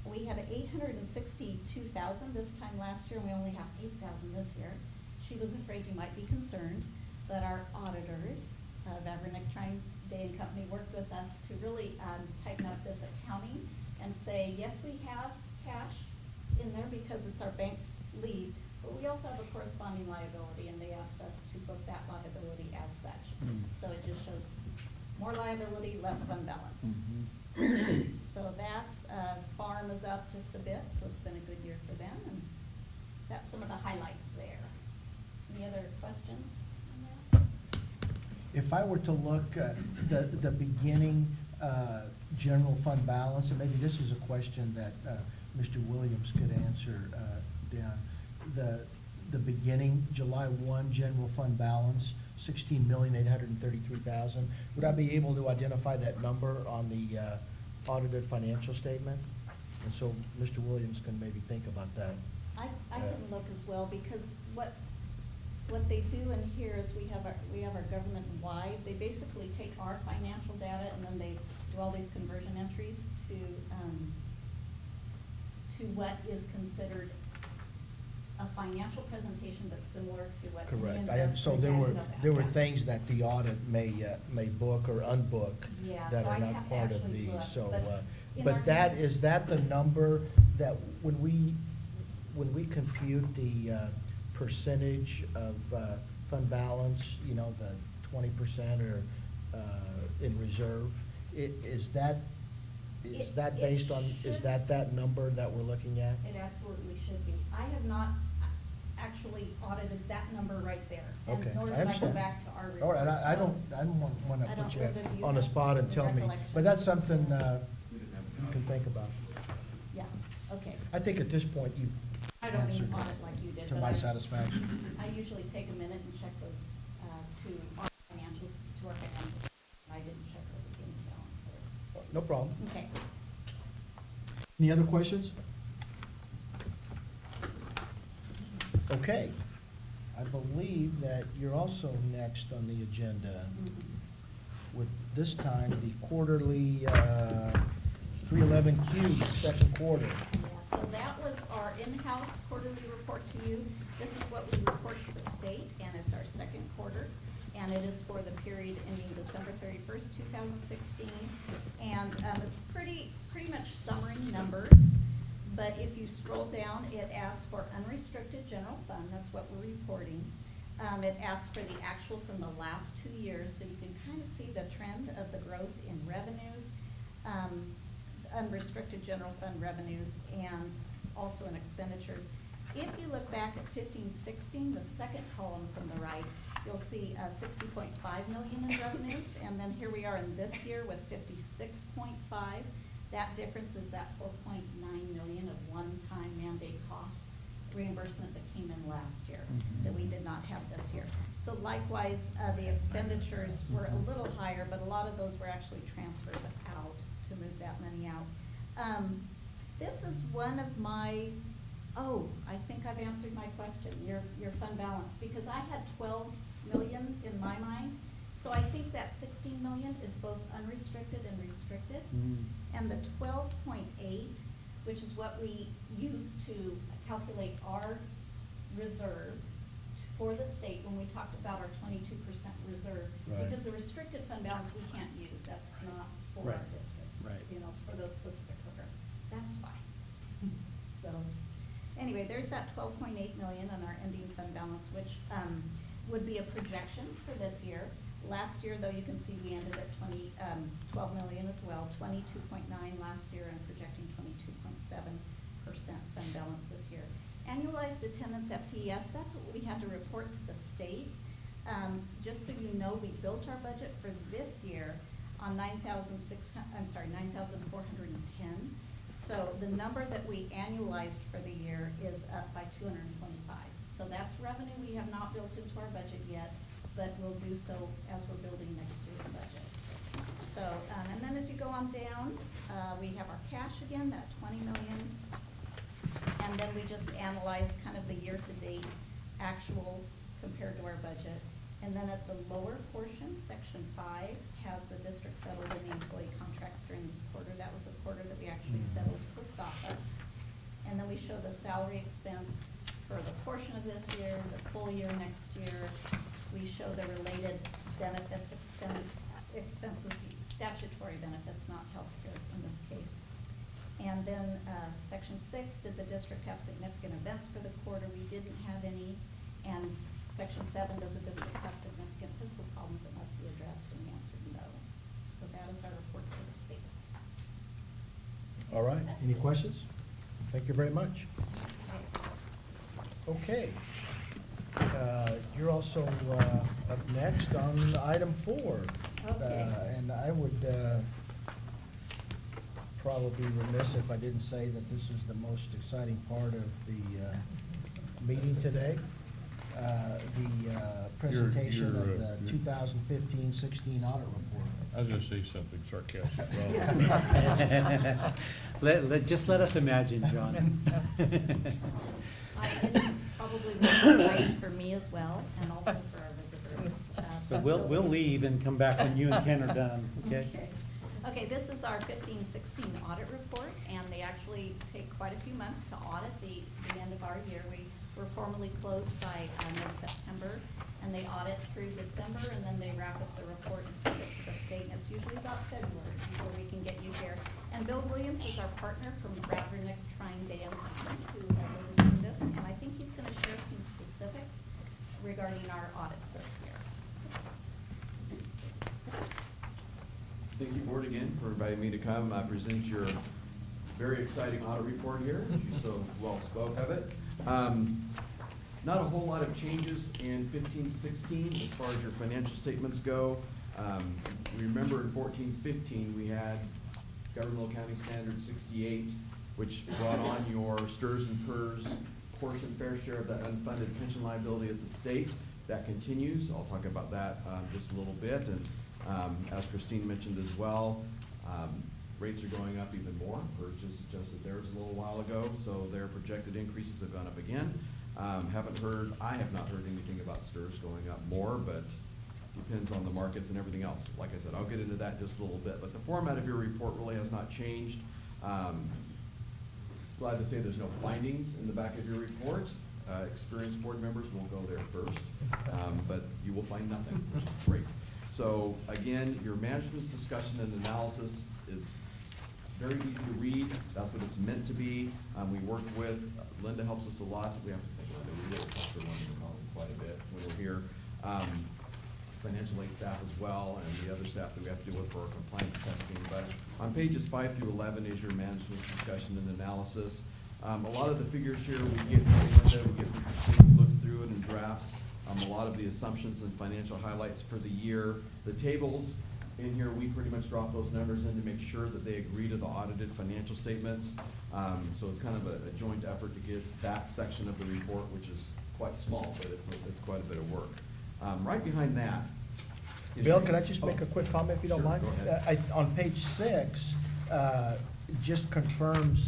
We had 862,000 this time last year, and we only have 8,000 this year. She was afraid you might be concerned, but our auditors, Vavrinic, Trine, Day and Company, worked with us to really tighten up this accounting and say, yes, we have cash in there because it's our bank leave, But we also have a corresponding liability, and they asked us to book that liability as such. So it just shows more liability, less fund balance. So that's, farm is up just a bit, so it's been a good year for them, and that's some of the highlights there. Any other questions on that? If I were to look at the beginning general fund balance, and maybe this is a question that Mr. Williams could answer, Dan. The beginning, July 1 general fund balance, 16,833,000. Would I be able to identify that number on the audited financial statement? And so Mr. Williams can maybe think about that. I can look as well, because what they do in here is we have our government-wide, they basically take our financial data and then they do all these conversion entries to what is considered a financial presentation that's similar to what. Correct. So there were things that the audit may book or unbook Yeah, that so are I not have to part of actually these, look, so. but in But our- is that the number that when we compute the percentage of fund balance, you know, the 20% or in reserve, is that based on, is that number that we're looking at? It absolutely should be. I have not actually audited that number right there. and Okay, Nor I did I go understand. back to our All right, reports. I don't want to I put don't you know that you on the have spot and the tell me, recollection. but that's something you can think about. Yeah, okay. I think at this point you I don't mean answered audit like you did, to but my I satisfaction. usually take a minute and check those to our financials, to our financials. I didn't check the beginning balance No problem. there. Okay. Any other questions? Okay. I believe that you're also next on the agenda with this time the quarterly 311Q, second quarter. Yeah, so that was our in-house quarterly report to you. This is what we report to the state, and it's our second quarter. And it is for the period ending December 31st, 2016. And it's pretty much summary numbers. But if you scroll down, it asks for unrestricted general fund. That's what we're reporting. It asks for the actual from the last 2 years, so you can kind of see the trend of the growth in revenues, unrestricted general fund revenues, and also in expenditures. If you look back at 15-16, the second column from the right, you'll see 60.5 million in revenues, and then here we are in this year with 56.5. That difference is that 4.9 million of one-time mandate cost reimbursement that came in last year that we did not have this year. So likewise, the expenditures were a little higher, but a lot of those were actually transfers out to move that money out. This is one of my, I think I've answered my question, your fund balance, because I had 12 million in my mind. So I think that 16 million is both unrestricted and restricted. And the 12.8, which is what we use to calculate our reserve for the state when we talked about our 22% reserve. Right. Because the restricted fund balance we can't use, that's not for our Right. districts. Right. You know, it's for those specific programs. That's fine. So, anyway, there's that 12.8 million on our ending fund balance, which would be a projection for this year. Last year, though, you can see we ended at 12 million as well, 22.9 last year, and projecting 22.7% fund balance this year. Annualized attendance FTES, that's what we had to report to the state. Just so you know, we built our budget for this year on 9,410. So the number that we annualized for the year is up by 225. So that's revenue we have not built into our budget yet, but we'll do so as we're building next year's budget. So, and then as you go on down, we have our cash again, that 20 million. And then we just analyze kind of the year-to-date actuals compared to our budget. And then at the lower portion, section 5 has the district settled in the employee contracts during this quarter. That was a quarter that we actually settled with SAPA. And then we show the salary expense for the portion of this year, the full year next year. We show the related benefits, expenses, statutory benefits, not healthcare in this case. And then, section 6, did the district have significant events for the quarter? We didn't have any. And section 7, does the district have significant fiscal problems that must be addressed? And the answer is no. So that is our report to the state. All right, any questions? Thank you very much. Okay. You're also up next on item 4. Okay. And I would probably be remiss if I didn't say that this is the most exciting part of the meeting today. The presentation of the 2015-16 audit report. I was gonna say something sarcastic. Just let us imagine, John. Probably was exciting for me as well, and also for our visitors. So we'll leave and come back when you and Ken are done, okay? Okay, this is our 15-16 audit report, and they actually take quite a few months to audit the end of our year. We were formally closed by mid-September, and they audit through December, and then they wrap up the report and send it to the state, and it's usually about February before we can get you here. And Bill Williams is our partner from Radvernick, Dale, who has overseen this, and I think he's gonna share some specifics regarding our audits this year. Thank you, board, again, for inviting me to come present your very exciting audit report here. You so well spoke of it. Not a whole lot of changes in 15-16 as far as your financial statements go. Remember in 14-15, we had Governmental Accounting Standard 68, which brought on your STRS and PERS portion, fair share of that unfunded pension liability at the state. That continues. I'll talk about that just a little bit. And as Christine mentioned as well, rates are going up even more. PERS just adjusted theirs a little while ago, so their projected increases have gone up again. I have not heard anything about STRS going up more, but depends on the markets and everything else. Like I said, I'll get into that in just a little bit, but the format of your report really has not changed. Glad to say there's no findings in the back of your report. Experienced board members will go there first, but you will find nothing, which is great. So again, your management's discussion and analysis is very easy to read. That's what it's meant to be. We work with, Linda helps us a lot. We have to think Linda, we really talk to Linda quite a bit when we're here. Financial aid staff as well, and the other staff that we have to deal with for our compliance testing. But on pages 5 through 11 is your management discussion and analysis. A lot of the figures here we get from Linda, we get from Christine, who looks through it and drafts a lot of the assumptions and financial highlights for the year. The tables in here, we pretty much drop those numbers in to make sure that they agree to the audited financial statements. So it's kind of a joint effort to get that section of the report, which is quite small, but it's quite a bit of work. Right behind that. Bill, can I just make a quick comment if you don't Sure, mind? go ahead. On page 6, just confirms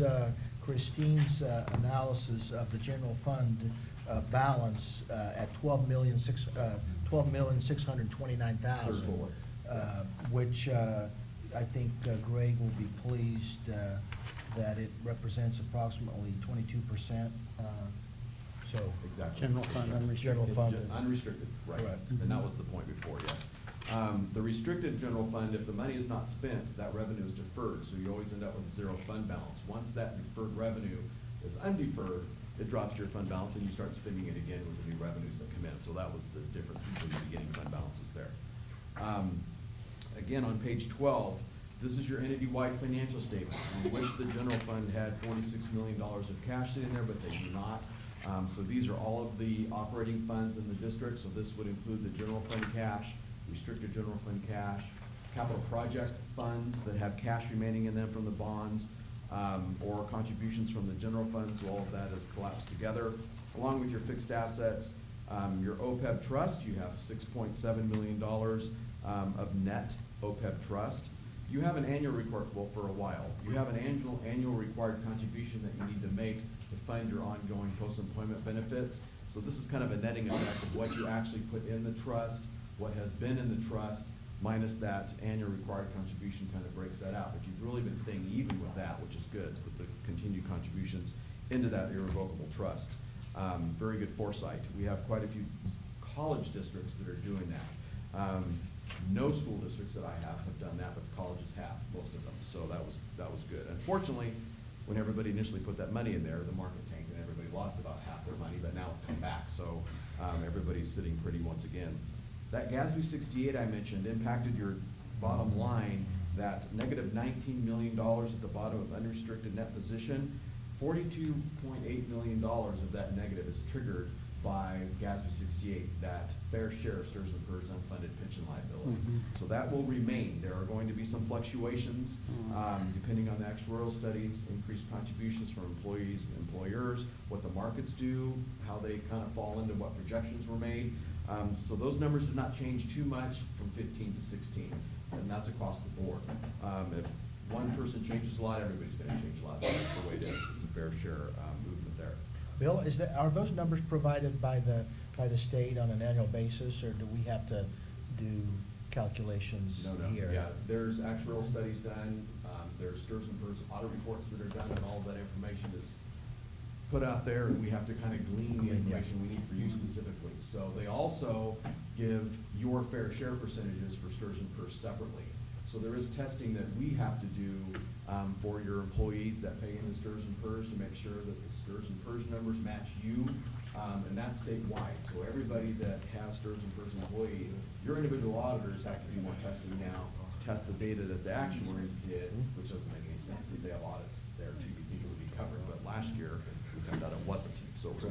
Christine's analysis of the general fund balance at $12,629,000. Which I think Greg will be pleased that it represents approximately 22%. So Exactly. General fund, General fund. Unrestricted, right. Correct. And that was the point before, yes. The restricted general fund, if the money is not spent, that revenue is deferred, so you always end up with a zero fund balance. Once that deferred revenue is undeferred, it drops your fund balance and you start spending it again with the new revenues that come in. So that was the difference between the beginning fund balances there. Again, on page 12, this is your entity-wide financial statement. We wish the general fund had $46 million of cash sitting there, but they do not. So these are all of the operating funds in the district. So this would include the general fund cash, restricted general fund cash, capital project funds that have cash remaining in them from the bonds, or contributions from the general fund. So all of that is collapsed together, along with your fixed assets. Your OPEB trust, you have $6.7 million of net OPEB trust. You have an annual report, well, for a while. You have an annual required contribution that you need to make to fund your ongoing post-employment benefits. So this is kind of a netting effect of what you actually put in the trust, what has been in the trust, minus that annual required contribution kind of breaks that out. But you've really been staying even with that, which is good, with the continued contributions into that irrevocable trust. Very good foresight. We have quite a few college districts that are doing that. No school districts that I have done that, but the colleges have, most of them. So that was good. Unfortunately, when everybody initially put that money in there, the market tanked and everybody lost about half their money, but now it's come back. So everybody's sitting pretty once again. That GASB 68 I mentioned impacted your bottom line, that negative $19 million at the bottom of unrestricted net position. $42.8 million of that negative is triggered by GASB 68, that fair share of STRS and PERS unfunded pension liability. So that will remain. There are going to be some fluctuations depending on the actuarial studies, increased contributions from employees and employers, what the markets do, how they kind of fall into what projections were made. So those numbers did not change too much from 15 to 16, and that's across the board. If one person changes a lot, everybody's going to change a lot. That's the way it is. It's a fair share movement there. Bill, are those numbers provided by the state on an annual basis, or do we have to do calculations here? No, yeah, there's actuarial studies done, there's STRS and PERS audit reports that are done, and all of that information is put out there, and we have to kind of glean the information we need for you specifically. So they also give your fair share percentages for STRS and PERS separately. So there is testing that we have to do for your employees that pay into STRS and PERS to make sure that the STRS and PERS numbers match you, and that's statewide. So everybody that has STRS and PERS employees, your individual auditors have to do more testing now to test the data that the actuaries did, which doesn't make any sense because they have audits there to be covered. But last year, we found out it wasn't, so it was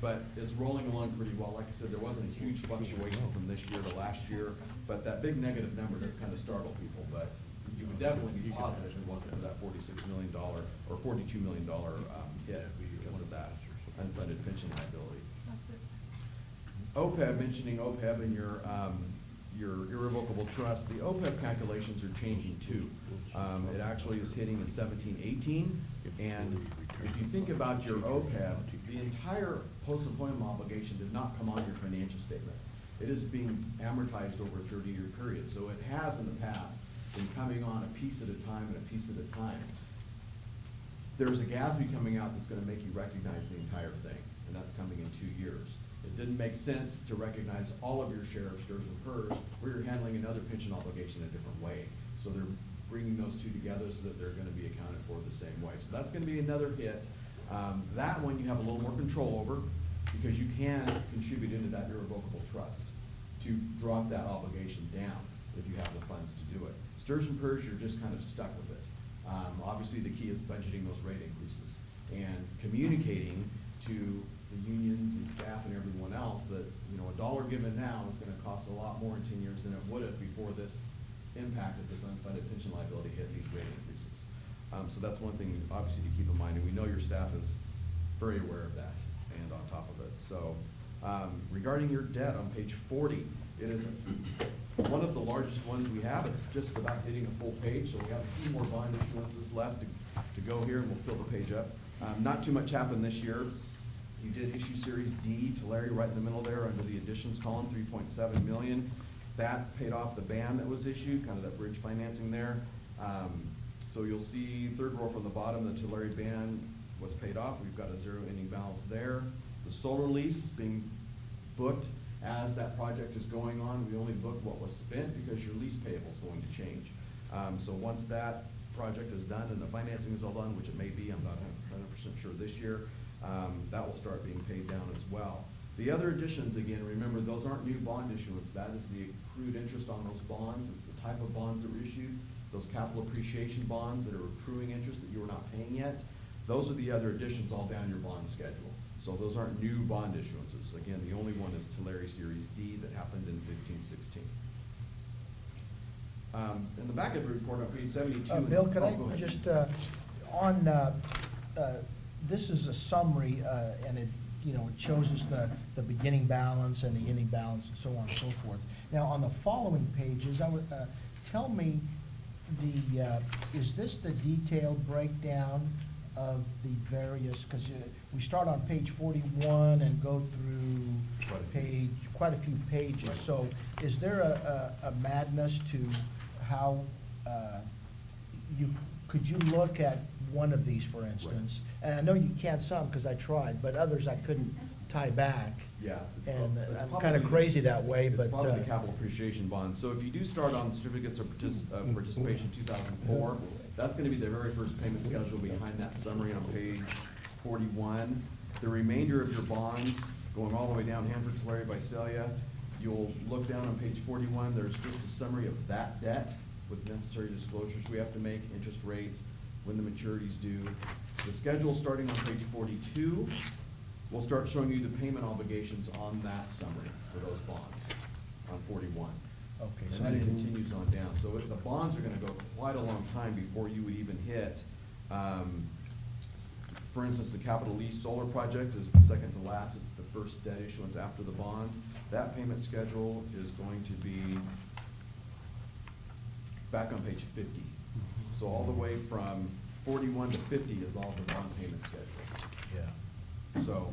but it's rolling along pretty well. Like I said, there wasn't a huge fluctuation from this year to last year, but that big negative number does kind of startle people. But you would definitely be positive if it wasn't for that $46 million or $42 million hit because of that unfunded pension liability. OPEB, mentioning OPEB and your irrevocable trust, the OPEB calculations are changing too. It actually is hitting in 17-18, and if you think about your OPEB, the entire post-employment obligation did not come on your financial statements. It is being amortized over a 30-year period. So it has in the past been coming on a piece at a time and a piece at a time. There's a GASB coming out that's going to make you recognize the entire thing, and that's coming in 2 years. It didn't make sense to recognize all of your share of STRS and PERS where you're handling another pension obligation a different way. So they're bringing those two together so that they're going to be accounted for the same way. So that's going to be another hit. That one you have a little more control over because you can contribute into that irrevocable trust to drop that obligation down if you have the funds to do it. STRS and PERS, you're just kind of stuck with it. Obviously, the key is budgeting those rate increases and communicating to the unions and staff and everyone else that, you know, $1 given now is going to cost a lot more in 10 years than it would have before this impact of this unfunded pension liability hit these rate increases. So that's one thing, obviously, to keep in mind, and we know your staff is very aware of that and on top of it. So regarding your debt on page 40, it is one of the largest ones we have. It's just about hitting a full page, so we have a few more bond issuances left to go here, and we'll fill the page up. Not too much happened this year. You did issue Series D to Larry right in the middle there under the additions column, $3.7 million. That paid off the ban that was issued, kind of that bridge financing there. So you'll see third row from the bottom, the Tulare ban was paid off. We've got a zero ending balance there. The solar lease is being booked as that project is going on. We only booked what was spent because your lease payable is going to change. So once that project is done and the financing is all done, which it may be, I'm not 100% sure this year, that will start being paid down as well. The other additions, again, remember, those aren't new bond issuance. That is the accrued interest on those bonds. It's the type of bonds that were issued. Those capital appreciation bonds that are accruing interest that you are not paying yet. Those are the other additions all down your bond schedule. So those aren't new bond issuances. Again, the only one is Tulare Series D that happened in 15-16. In the back of the report on page 72. Bill, could I just, this is a summary, and it, you know, it shows us the beginning balance and the ending balance and so on and so forth. Now, on the following pages, I would, tell me is this the detailed breakdown of the various, because we start on page 41 and go through quite a few pages. Right. So is there a madness to how could you look at one of these, for instance? Right. And I know you can't some because I tried, but others I couldn't tie back. Yeah. And I'm kind of crazy that way, but. It's probably the capital appreciation bond. So if you do start on certificates of participation 2004, That's gonna be the very first payment schedule behind that summary on page 41. The remainder of your bonds, going all the way down Hanford, Tulare, Visalia, you'll look down on page 41, there's just a summary of that debt with necessary disclosures we have to make, interest rates, when the maturity's due. The schedule starting on page 42 will start showing you the payment obligations on that summary for those bonds on 41. Okay, And so then I it didn't- continues on down. So the bonds are gonna go quite a long time before you would even hit, for instance, the Capital Lease Solar Project is the second to last. It's the first debt issuance after the bond. That payment schedule is going to be back on page 50. So all the way from 41 to 50 is all the bond payment schedule. Yeah. So,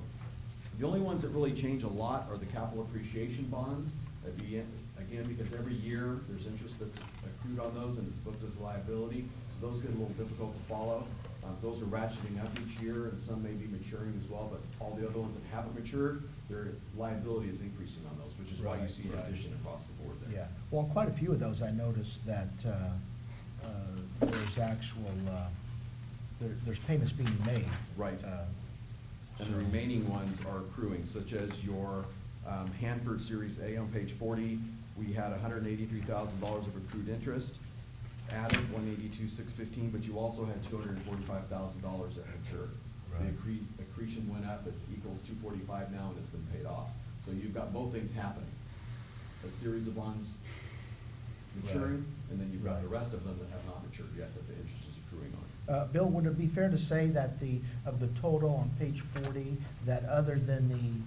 the only ones that really change a lot are the capital appreciation bonds. Again, because every year, there's interest that's accrued on those and it's booked as a liability, so those get a little difficult to follow. Those are ratcheting up each year, and some may be maturing as well, but all the other ones that haven't matured, their liability is increasing on those, which is why you Right, see an right. addition across the board there. Yeah, well, quite a few of those, I noticed that there's actual, there's payments being made. Right. And the so- remaining ones are accruing, such as your Hanford Series A on page 40. We had $183,000 of accrued interest, added $182,615, but you also had $245,000 that matured. The Right. accretion went up, it equals $245 now, and it's been paid off. So you've got both things happening. A series of bonds maturing, Right. and then you've got the Right. rest of them that have not matured yet, that the interest is accruing on. Bill, would it be fair to say that of the total on page 40, that other than the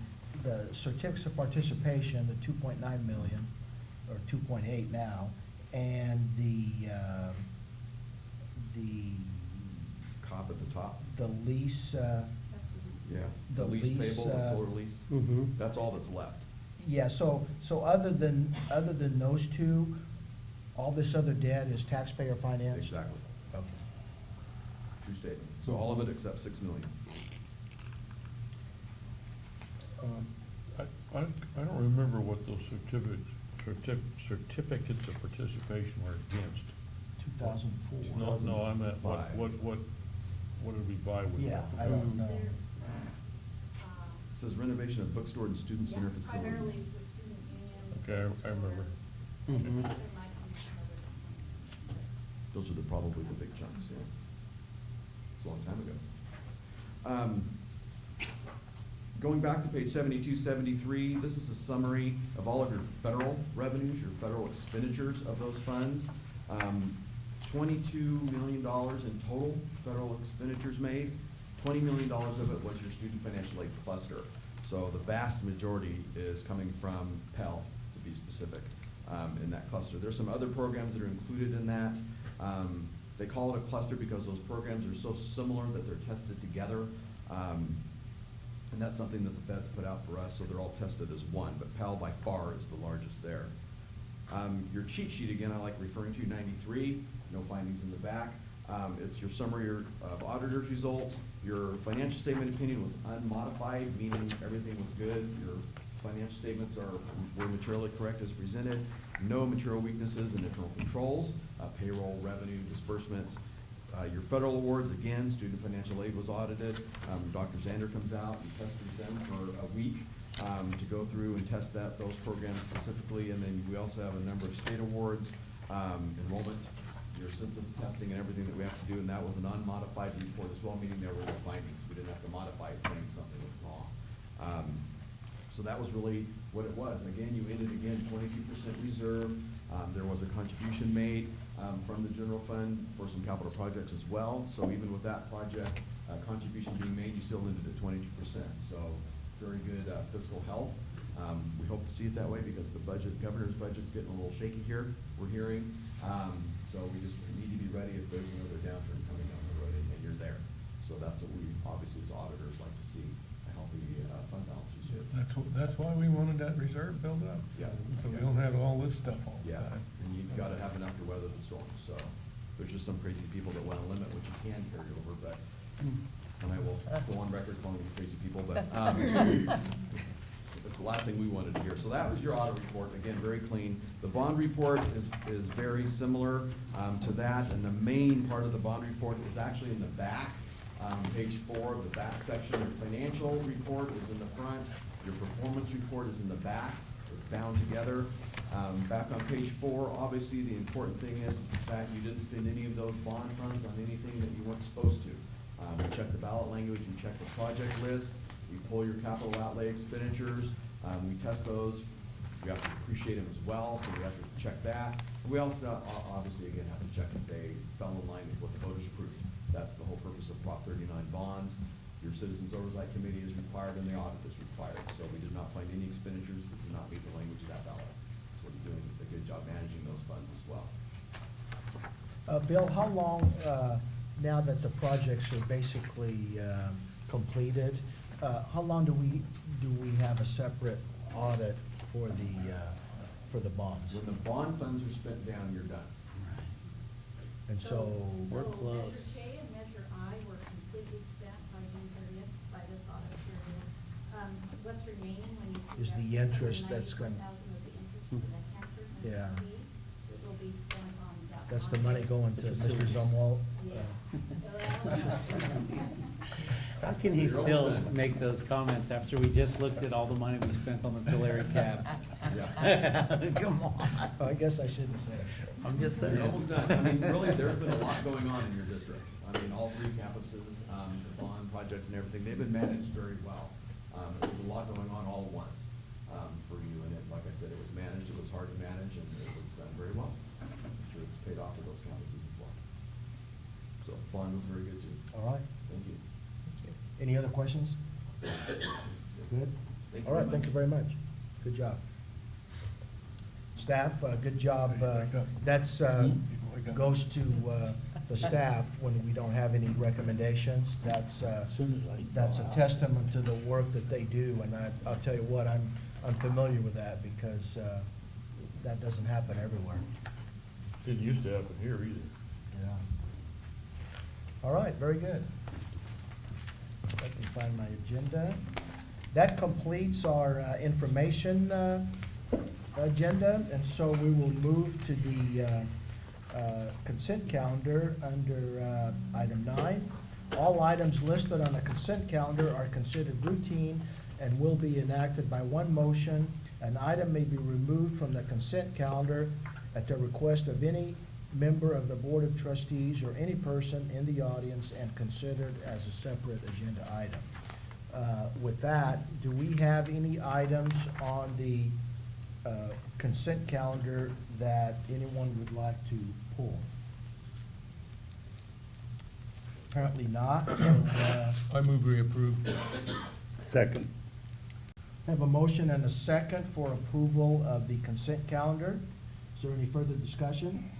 certificates of participation, the 2.9 million, or 2.8 now, and the Cop at the top. the lease, Yeah, The the lease lease, payable, the solar lease, that's all that's left. yeah, so other than those two, all this other debt is taxpayer financed? Exactly, Okay. true statement. So all of it except 6 million. I don't remember what those certificates of participation were against. 2004. No, I meant, what Five. did we buy with that? Yeah, I don't know. They're, It says renovation of bookstore and student center facilities. primarily it's a student union. Okay, I remember. There might be some other components. Those are probably the big chunks, yeah. It's a long time ago. Going back to page 72, 73, this is a summary of all of your federal revenues, your federal expenditures of those funds. $22 million in total federal expenditures made. $20 million of it was your student financial aid cluster. So the vast majority is coming from Pell, to be specific, in that cluster. There's some other programs that are included in that. They call it a cluster because those programs are so similar that they're tested together. And that's something that the feds put out for us, so they're all tested as one, but Pell by far is the largest there. Your cheat sheet, again, I like referring to 93, no findings in the back. It's your summary of auditor's results. Your financial statement opinion was unmodified, meaning everything was good. Your financial statements were materially correct as presented. No material weaknesses in internal controls, payroll, revenue, disbursements. Your federal awards, again, student financial aid was audited. Dr. Zander comes out and tests them for a week to go through and test those programs specifically. And then we also have a number of state awards, enrollment, your census testing and everything that we have to do. And that was an unmodified report as well, meaning there were no findings. We didn't have to modify it saying something was wrong. So that was really what it was. Again, you ended 22% reserve. There was a contribution made from the general fund for some capital projects as well. So even with that project contribution being made, you still ended at 22%. So very good fiscal health. We hope to see it that way because the governor's budget's getting a little shaky here, we're hearing. So we just need to be ready if there's another downturn coming down the road, and you're there. So that's what we, obviously, as auditors, like to see, a healthy fund balance reserve. That's why we wanted that reserve built up. Yeah. So we don't have all this stuff all the Yeah, time. and you've got to have enough to weather the storm, so there's just some crazy people that want to limit what you can carry over, but, and I will go on record calling them crazy people, but, That's the last thing we wanted to hear. So that was your audit report, again, very clean. The bond report is very similar to that, and the main part of the bond report is actually in the back. Page 4, the back section. Your financial report is in the front. Your performance report is in the back. It's bound together. Back on page 4, obviously, the important thing is that you didn't spend any of those bond funds on anything that you weren't supposed to. You check the ballot language, you check the project list, you pull your capital outlay expenditures, we test those. We have to appreciate them as well, so we have to check that. We also, obviously, again, have to check if they fell in line with what the voters approved. That's the whole purpose of Prop 39 bonds. Your Citizens Oversight Committee is required and the audit is required. So we did not find any expenditures that did not meet the language of that ballot. So we're doing a good job managing those funds as well. Bill, how long, now that the projects are basically completed, how long do we have a separate audit for the bonds? When the bond funds are spent down, you're done. And so, Measure K and Measure I were completely spent by June 30th, by this audit period. What's remaining when you see Is that the interest that's going- 94,000 of the interest for the Hanford and Yeah. C, it will be spent on that. that's the money going to Mr. Zumwalt? Yeah. How can he still make those comments after we just looked at all the money we spent on the Tulare cabs? Come on. I guess I shouldn't say it. I'm just saying. You're almost done. I mean, really, there's been a lot going on in your district. I mean, all 3 campuses, the bond projects and everything, they've been managed very well. There's a lot going on all at once for you, and like I said, it was managed, it was hard to manage, and it was done very well. I'm sure it's paid off for those campuses as well. So bond was very good too. All right. Thank you. Any other questions? Good? Thank you All right, very thank you very much. Good job. Staff, good job. That's, goes to the staff when we don't have any recommendations. That's a testament to the work that they do, and I'll tell you what, I'm familiar with that because that doesn't happen everywhere. Didn't used to happen here either. Yeah. All right, very good. If I can find my agenda. That completes our information agenda, and so we will move to the consent calendar under item 9. All items listed on the consent calendar are considered routine and will be enacted by one motion. An item may be removed from the consent calendar at the request of any member of the Board of Trustees or any person in the audience and considered as a separate agenda item. With that, do we have any items on the consent calendar that anyone would like to pull? Apparently not. So, I move we approve. Second. have a motion and a second for approval of the consent calendar. Is there any further discussion?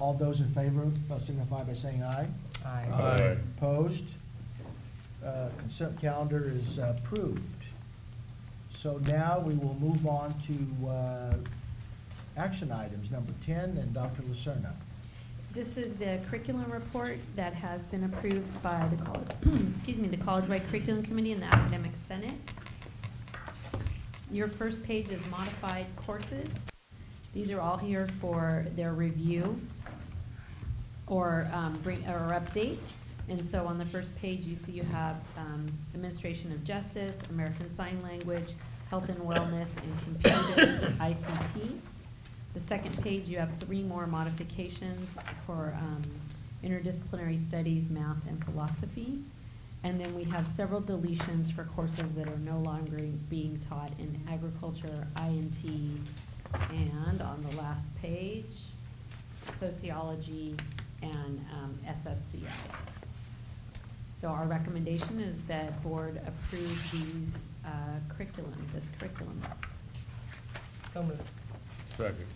All those in favor signify by saying aye. Aye. Opposed? Consent calendar is approved. So now we will move on to action items, number 10, and Dr. Lucerna. This is the curriculum report that has been approved by the college, the College-wide Curriculum Committee and the Academic Senate. Your first page is modified courses. These are all here for their review or update. And so on the first page, you see you have Administration of Justice, American Sign Language, Health and Wellness, and Computer ICT. The second page, you have 3 more modifications for interdisciplinary studies, math, and philosophy. And then we have several deletions for courses that are no longer being taught in agriculture, INT, and on the last page, sociology and SSCI. So our recommendation is that board approve these this curriculum. So moved. Second.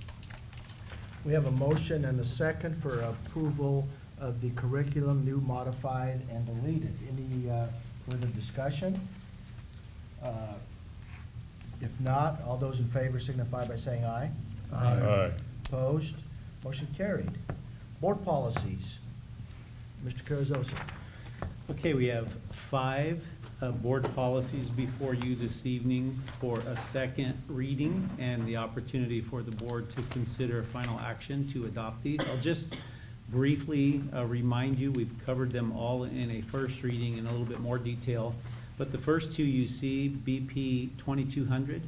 We have a motion and a second for approval of the curriculum, new, modified, and deleted. Any further discussion? If not, all those in favor signify by saying aye. Aye. Opposed? Motion carried. Board policies. Mr. Carrizosa. Okay, we have 5 board policies before you this evening for a second reading and the opportunity for the board to consider final action to adopt these. I'll just briefly remind you, we've covered them all in a first reading in a little bit more detail. But the first two you see, BP 2200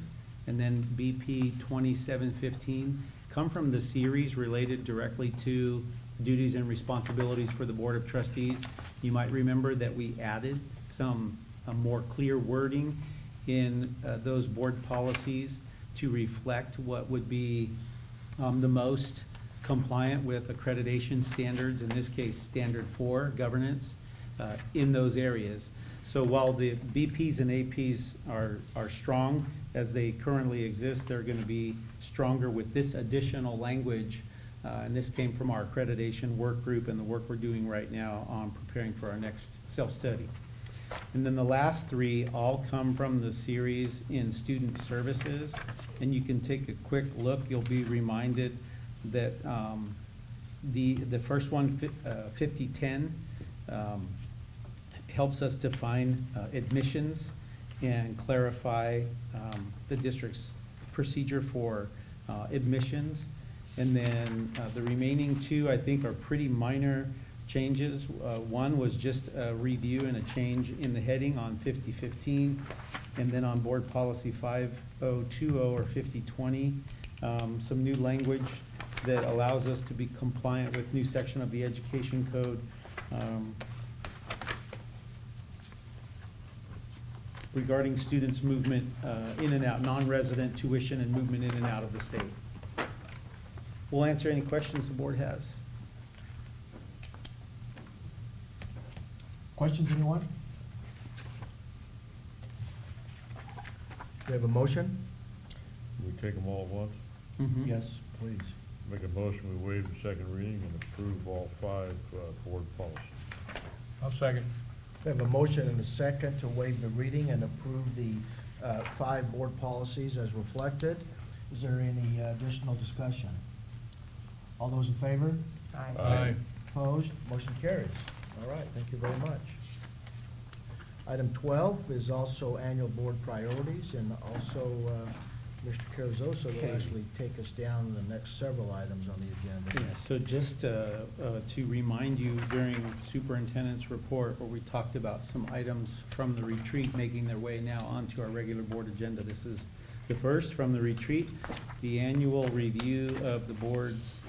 and then BP 2715, come from the series related directly to duties and responsibilities for the Board of Trustees. You might remember that we added some more clear wording in those board policies to reflect what would be the most compliant with accreditation standards, in this case, Standard 4 governance in those areas. So while the BPs and APs are strong as they currently exist, they're going to be stronger with this additional language. And this came from our accreditation work group and the work we're doing right now on preparing for our next self-study. And then the last three all come from the series in student services. And you can take a quick look. You'll be reminded that the first one, 5010, helps us define admissions and clarify the district's procedure for admissions. And then the remaining two, I think, are pretty minor changes. One was just a review and a change in the heading on 5015, and then on board policy 5020 or 5020, some new language that allows us to be compliant with new section of the education code regarding students' movement in and out, non-resident tuition and movement in and out of the state. We'll answer any questions the board has. Questions, anyone? Do we have a motion? We take them all at once? Mhm. Yes, please. Make a motion, we waive the second reading and approve all 5 board policies. I'll second. We have a motion and a second to waive the reading and approve the 5 board policies as reflected. Is there any additional discussion? All those in favor? Aye. Opposed? Motion carries. All right, thank you very much. Item 12 is also annual board priorities, and also Mr. Carrizosa will Okay. actually take us down the next several items on the agenda. Yeah, so just to remind you, during superintendent's report, where we talked about some items from the retreat making their way now onto our regular board agenda. This is the first from the retreat, the annual review of the board's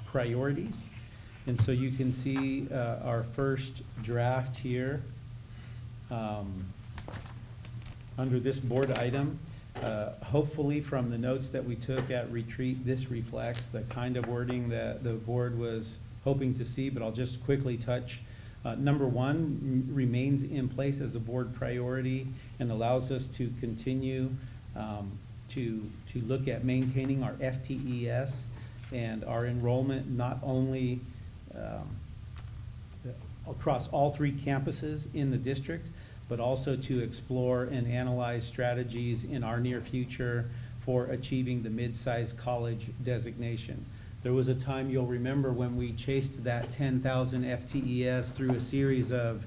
priorities. And so you can see our first draft here under this board item. Hopefully from the notes that we took at retreat, this reflects the kind of wording that the board was hoping to see, but I'll just quickly touch. Number one remains in place as a board priority and allows us to continue to look at maintaining our FTES and our enrollment, not only across all 3 campuses in the district, but also to explore and analyze strategies in our near future for achieving the mid-sized college designation. There was a time, you'll remember, when we chased that 10,000 FTES through a series of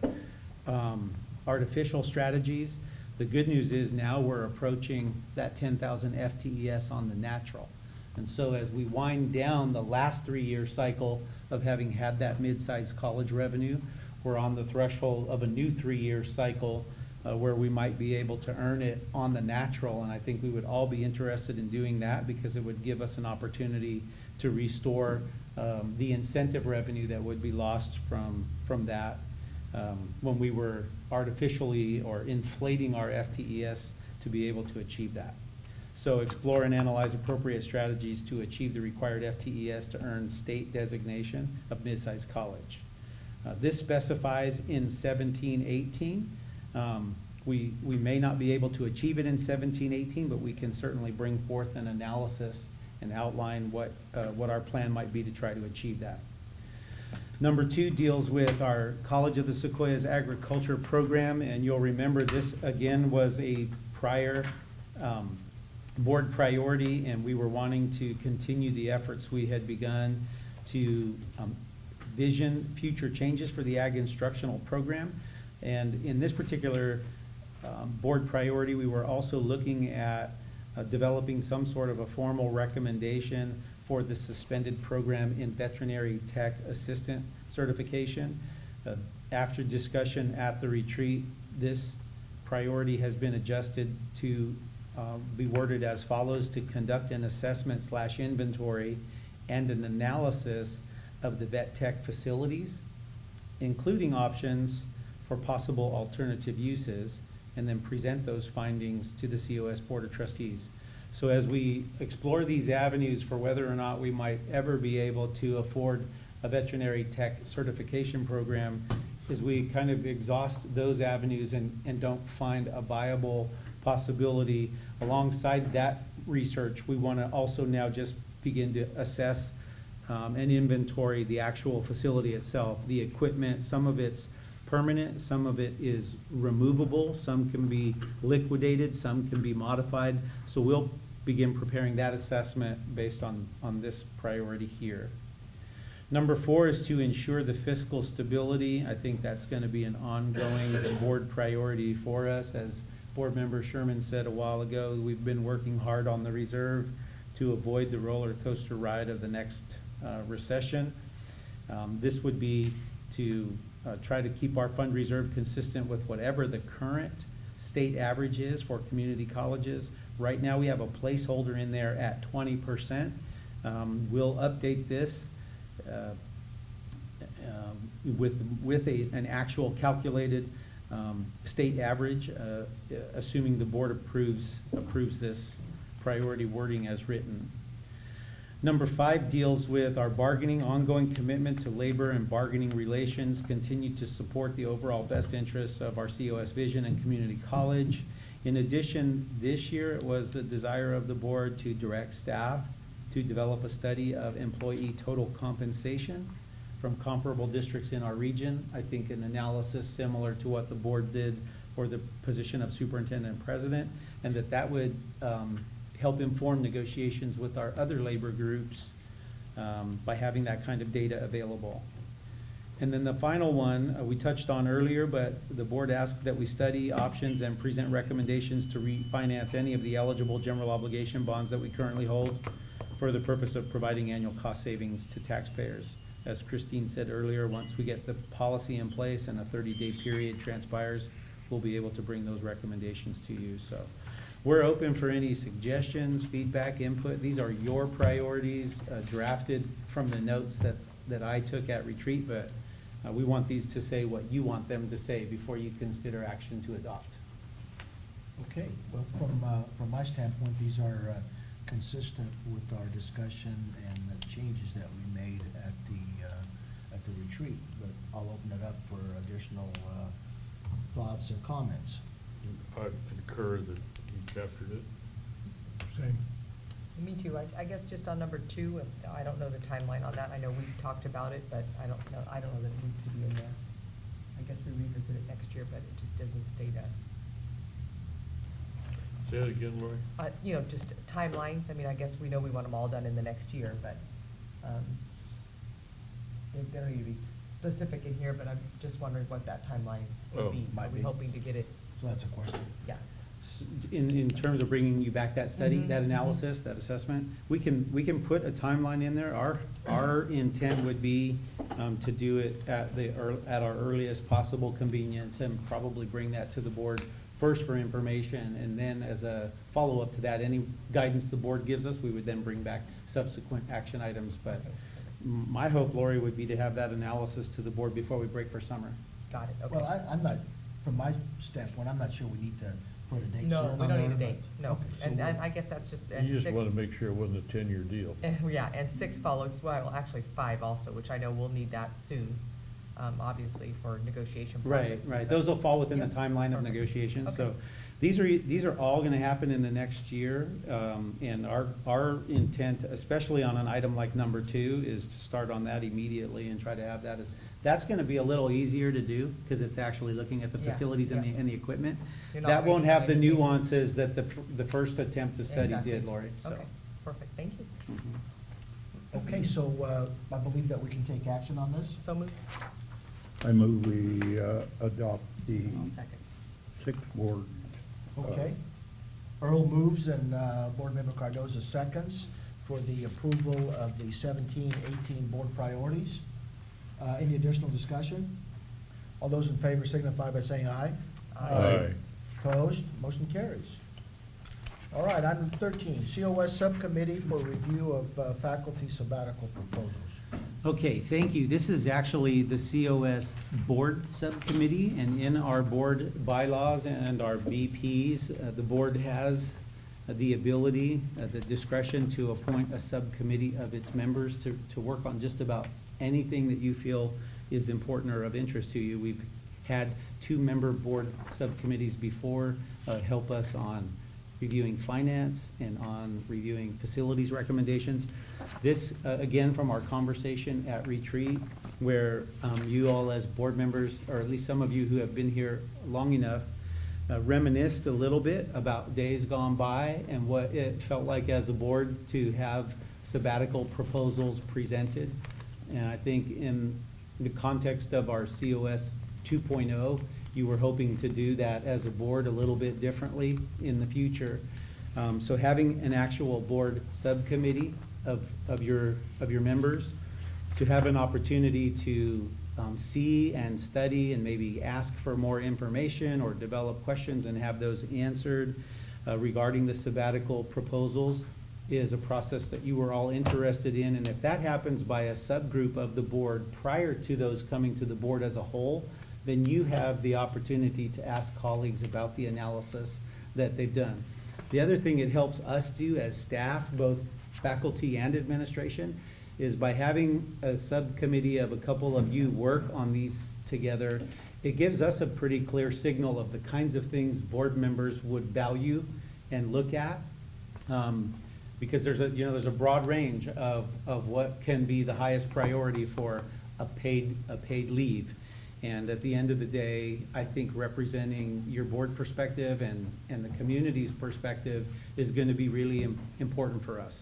artificial strategies. The good news is now we're approaching that 10,000 FTES on the natural. And so as we wind down the last 3-year cycle of having had that mid-sized college revenue, we're on the threshold of a new 3-year cycle where we might be able to earn it on the natural. And I think we would all be interested in doing that because it would give us an opportunity to restore the incentive revenue that would be lost from that when we were artificially or inflating our FTES to be able to achieve that. So explore and analyze appropriate strategies to achieve the required FTES to earn state designation of mid-sized college. This specifies in 17-18. We may not be able to achieve it in 17-18, but we can certainly bring forth an analysis and outline what our plan might be to try to achieve that. Number 2 deals with our College of the Sequoias Agriculture Program, and you'll remember this again was a prior board priority, and we were wanting to continue the efforts we had begun to vision future changes for the ag instructional program. And in this particular board priority, we were also looking at developing some sort of a formal recommendation for the suspended program in veterinary tech assistant certification. After discussion at the retreat, this priority has been adjusted to be worded as follows: to conduct an assessment/inventory and an analysis of the vet tech facilities, including options for possible alternative uses, and then present those findings to the COS Board of Trustees. So as we explore these avenues for whether or not we might ever be able to afford a veterinary tech certification program, as we kind of exhaust those avenues and don't find a viable possibility alongside that research, we want to also now just begin to assess and inventory the actual facility itself, the equipment. Some of it's permanent, some of it is removable, some can be liquidated, some can be modified. So we'll begin preparing that assessment based on this priority here. Number 4 is to ensure the fiscal stability. I think that's going to be an ongoing board priority for us. As Board Member Sherman said a while ago, we've been working hard on the reserve to avoid the roller coaster ride of the next recession. This would be to try to keep our fund reserve consistent with whatever the current state average is for community colleges. Right now, we have a placeholder in there at 20%. We'll update this with an actual calculated state average, assuming the board approves this priority wording as written. Number 5 deals with our bargaining, ongoing commitment to labor and bargaining relations, continue to support the overall best interests of our COS vision and community college. In addition, this year it was the desire of the board to direct staff to develop a study of employee total compensation from comparable districts in our region. I think an analysis similar to what the board did for the position of superintendent and president, and that would help inform negotiations with our other labor groups by having that kind of data available. And then the final one we touched on earlier, but the board asked that we study options and present recommendations to refinance any of the eligible general obligation bonds that we currently hold for the purpose of providing annual cost savings to taxpayers. As Christine said earlier, once we get the policy in place and a 30-day period transpires, we'll be able to bring those recommendations to you. So we're open for any suggestions, feedback, input. These are your priorities drafted from the notes that I took at retreat, but we want these to say what you want them to say before you consider action to adopt. Okay, well, from my standpoint, these are consistent with our discussion and the changes that we made at the retreat, but I'll open it up for additional thoughts or comments. I concur that you captured it. Same. Me too. I guess just on number 2, I don't know the timeline on that. I know we've talked about it, but I don't know that it needs to be in there. I guess we revisit it next year, but it just doesn't state that. Say that again, Lori? You know, just timelines. I mean, I guess we know we want them all done in the next year, but they don't need to be specific in here, but I'm just wondering what that timeline would be. Might Are we be. hoping to get it? So that's a question. Yeah. In terms of bringing you back that study, Mhm, that analysis, that assessment, we can put a timeline in there. Our intent would be to do it at our earliest possible convenience and probably bring that to the board first for information, and then as a follow-up to that, any guidance the board gives us, we would then bring back subsequent action items. But my hope, Lori, would be to have that analysis to the board before we break for summer. Got it, okay. Well, I'm not, from my standpoint, I'm not sure we need to put a date No, certain we on don't need a there, date, but- no. Okay, so And we'll- I guess that's just. You just want to make sure it wasn't a 10-year deal. Yeah, and 6 follows, well, actually 5 also, which I know we'll need that soon, obviously, for negotiation Right, processes. right. but- Those will fall within the Yep, timeline of perfect. negotiations. So Okay. these are all gonna happen in the next year. And our intent, especially on an item like number 2, is to start on that immediately and try to have that. That's gonna be a little easier to do, because it's actually looking at the Yeah, facilities and yeah. the equipment. You're not That won't waiting have on the anything. nuances that the first attempt to study Exactly. did, Lori, so. Okay, perfect, thank you. Mhm. Okay, so I believe that we can take action on this. So moved. I move we adopt the I'll second. 6 board. Okay. Earl moves and Board Member Cardoza seconds for the approval of the 17-18 board priorities. Any additional discussion? All those in favor signify by saying aye. Aye. Opposed? Motion carries. All right, item 13, COS Subcommittee for Review of Faculty Sabbatical Proposals. Okay, thank you. This is actually the COS Board Subcommittee, and in our board bylaws and our BPs, the board has the ability, the discretion to appoint a subcommittee of its members to work on just about anything that you feel is important or of interest to you. We've had 2-member board subcommittees before help us on reviewing finance and on reviewing facilities recommendations. This, again, from our conversation at retreat, where you all as board members, or at least some of you who have been here long enough, reminisced a little bit about days gone by and what it felt like as a board to have sabbatical proposals presented. And I think in the context of our COS 2.0, you were hoping to do that as a board a little bit differently in the future. So having an actual board subcommittee of your members to have an opportunity to see and study and maybe ask for more information or develop questions and have those answered regarding the sabbatical proposals is a process that you were all interested in. And if that happens by a subgroup of the board prior to those coming to the board as a whole, then you have the opportunity to ask colleagues about the analysis that they've done. The other thing it helps us do as staff, both faculty and administration, is by having a subcommittee of a couple of you work on these together, it gives us a pretty clear signal of the kinds of things board members would value and look at. Because there's a broad range of what can be the highest priority for a paid leave. And at the end of the day, I think representing your board perspective and the community's perspective is going to be really important for us.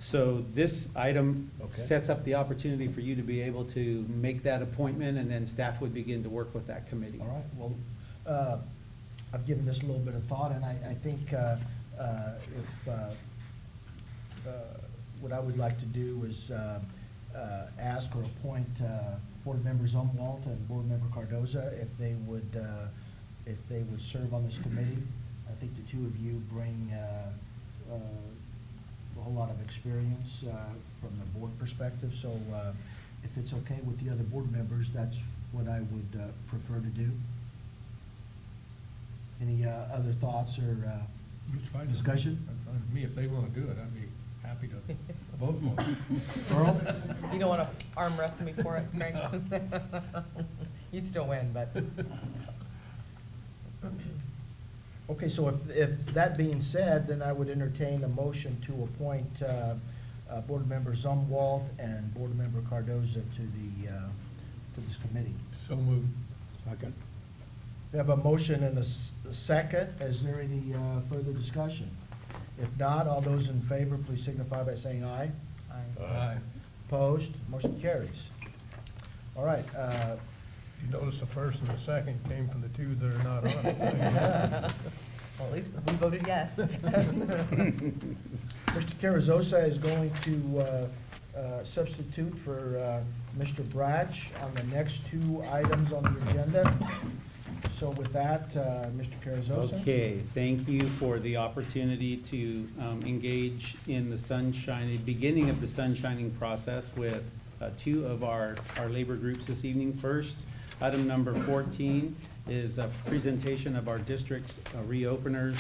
So this item sets up the opportunity for you to be able to make that appointment, and then staff would begin to work with that committee. All right, well, I've given this a little bit of thought, and I think what I would like to do is ask or appoint Board Member Zumwalt and Board Member Cardoza if they would serve on this committee. I think the 2 of you bring a whole lot of experience from the board perspective, so if it's okay with the other board members, that's what I would prefer to do. Any other thoughts or It's fine. discussion? Fine with me, if they want to do it, I'd be happy to vote for it. Earl? You don't want to arm wrestle me for it, Craig? You'd still win, but. Okay, so if that being said, then I would entertain a motion to appoint Board Member Zumwalt and Board Member Cardoza to this committee. So moved. Second. We have a motion and a second. Is there any further discussion? If not, all those in favor, please signify by saying aye. Aye. Opposed? Motion carries. All right. You notice the first and the second came from the 2 that are not on it. Well, at least we voted yes. Mr. Carrizosa is going to substitute for Mr. Bratch on the next 2 items on the agenda. So with that, Mr. Carrizosa. Okay, thank you for the opportunity to engage in the beginning of the sunshining process with 2 of our labor groups this evening. First, item number 14 is a presentation of our district's reopeners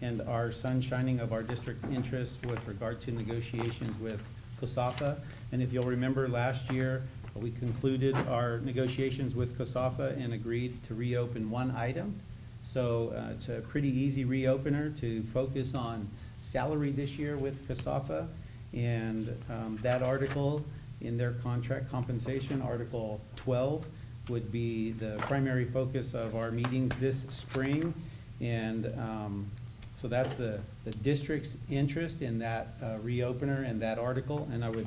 and our sunshining of our district interests with regard to negotiations with COSAFA. And if you'll remember, last year, we concluded our negotiations with COSAFA and agreed to reopen 1 item. So it's a pretty easy reopener to focus on salary this year with COSAFA. And that article in their contract compensation, Article 12, would be the primary focus of our meetings this spring. And so that's the district's interest in that reopener and that article. And I would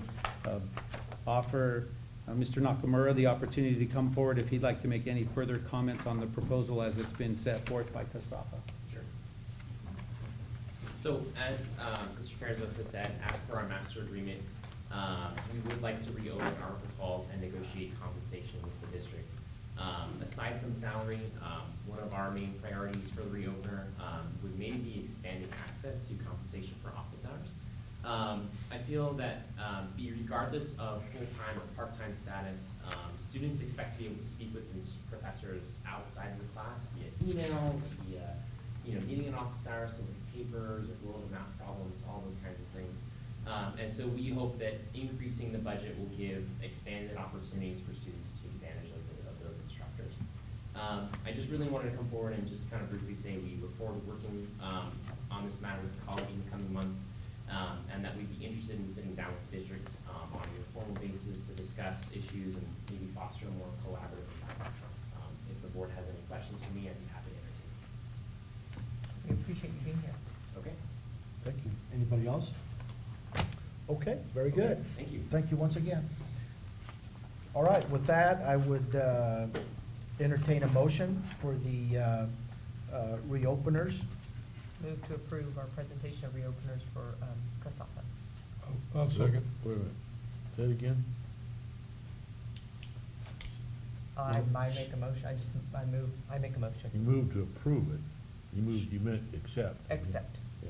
offer Mr. Nakamura the opportunity to come forward if he'd like to make any further comments on the proposal as it's been set forth by CASAFA. Sure. So as Mr. Carrizosa said, as per our master agreement, we would like to reopen Article 12 and negotiate compensation with the district. Aside from salary, one of our main priorities for the reopener would maybe be expanding access to compensation for office hours. I feel that regardless of full-time or part-time status, students expect to be able to speak with professors outside of the class via emails, via meeting in office hours to look at papers or go over math problems, all those kinds of things. And so we hope that increasing the budget will give expanded opportunities for students to take advantage of those instructors. I just really wanted to come forward and just kind of briefly say we look forward to working on this matter with the college in the coming months, and that we'd be interested in sitting down with the district on a formal basis to discuss issues and maybe foster a more collaborative environment. If the board has any questions for me, I'd be happy to entertain. We appreciate you being here. Okay. Thank you. Anybody else? Okay, very good. Thank you. Thank you once again. All right, with that, I would entertain a motion for the reopeners. Move to approve our presentation of reopeners for CASAFA. I'll second. Wait a minute, say it again? I make a motion, I make a motion. You moved to approve it. You meant accept. Accept. Yeah.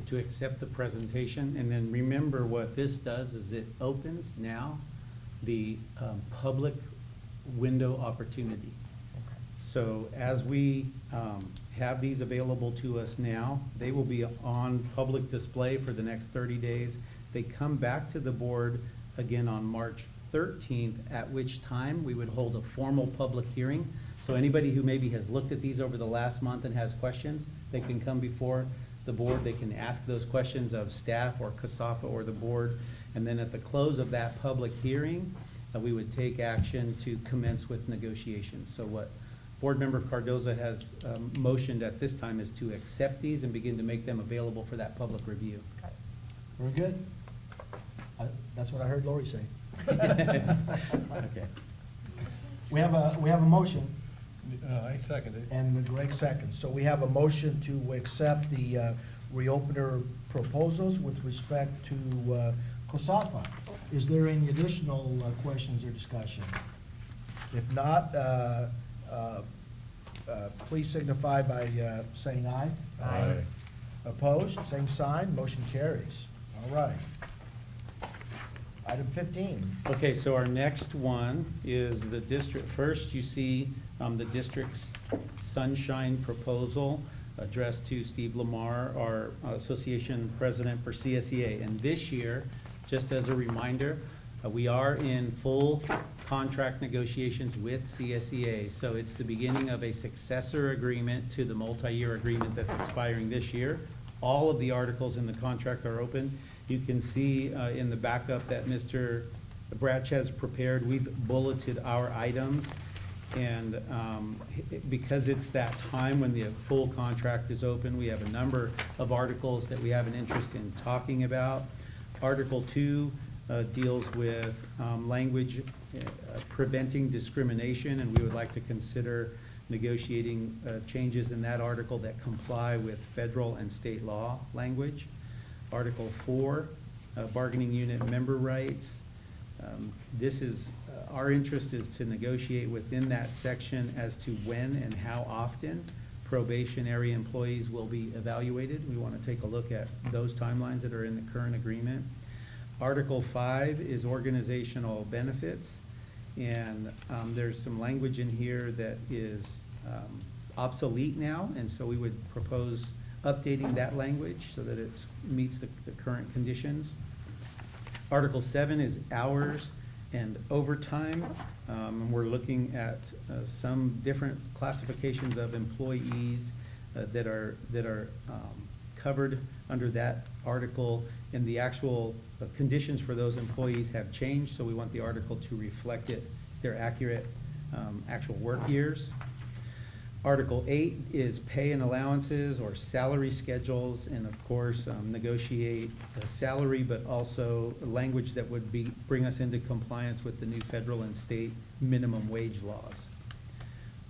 To accept the presentation, and then remember what this does is it opens now the public window opportunity. Okay. So as we have these available to us now, they will be on public display for the next 30 days. They come back to the board again on March 13th, at which time we would hold a formal public hearing. So anybody who maybe has looked at these over the last month and has questions, they can come before the board. They can ask those questions of staff or CASAFA or the board. And then at the close of that public hearing, we would take action to commence with negotiations. So what Board Member Cardoza has motioned at this time is to accept these and begin to make them available for that public review. Okay. Very good. That's what I heard Lori say. Okay. We have a motion. I second it. And Greg seconds. So we have a motion to accept the reopener proposals with respect to CASAFA. Is there any additional questions or discussion? If not, please signify by saying aye. Aye. Opposed, same sign, motion carries. All right. Item 15. Okay, so our next one is the district. First, you see the district's sunshine proposal addressed to Steve Lamar, our association president for CSEA. And this year, just as a reminder, we are in full contract negotiations with CSEA. So it's the beginning of a successor agreement to the multi-year agreement that's expiring this year. All of the articles in the contract are open. You can see in the backup that Mr. Bratch has prepared, we've bulleted our items. And because it's that time when the full contract is open, we have a number of articles that we have an interest in talking about. Article 2 deals with language preventing discrimination, and we would like to consider negotiating changes in that article that comply with federal and state law language. Article 4, bargaining unit member rights. This is, our interest is to negotiate within that section as to when and how often probationary employees will be evaluated. We want to take a look at those timelines that are in the current agreement. Article 5 is organizational benefits, and there's some language in here that is obsolete now, and so we would propose updating that language so that it meets the current conditions. Article 7 is hours and overtime. We're looking at some different classifications of employees that are covered under that article, and the actual conditions for those employees have changed, so we want the article to reflect it, their accurate actual work years. Article 8 is pay and allowances or salary schedules, and of course, negotiate a salary, but also language that would bring us into compliance with the new federal and state minimum wage laws.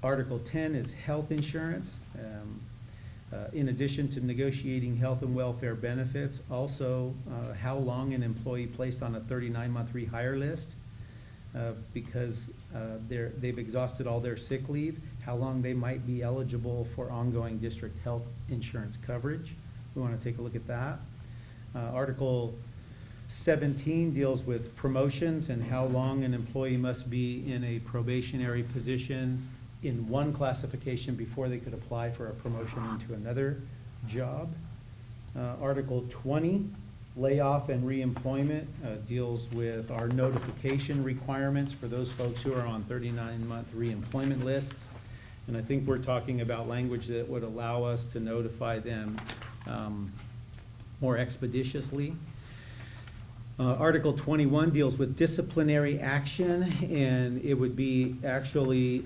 Article 10 is health insurance. In addition to negotiating health and welfare benefits, also how long an employee placed on a 39-month rehire list, because they've exhausted all their sick leave, how long they might be eligible for ongoing district health insurance coverage. We want to take a look at that. Article 17 deals with promotions and how long an employee must be in a probationary position in one classification before they could apply for a promotion into another job. Article 20, layoff and reemployment, deals with our notification requirements for those folks who are on 39-month reemployment lists. And I think we're talking about language that would allow us to notify them more expeditiously. Article 21 deals with disciplinary action, and it would be actually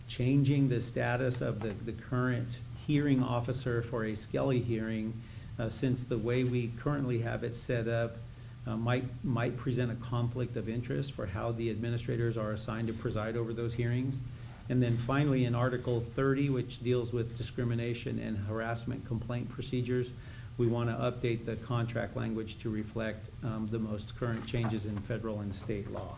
changing the status of the current hearing officer for a Skelly hearing, since the way we currently have it set up might present a conflict of interest for how the administrators are assigned to preside over those hearings. And then finally, in Article 30, which deals with discrimination and harassment complaint procedures, we want to update the contract language to reflect the most current changes in federal and state law.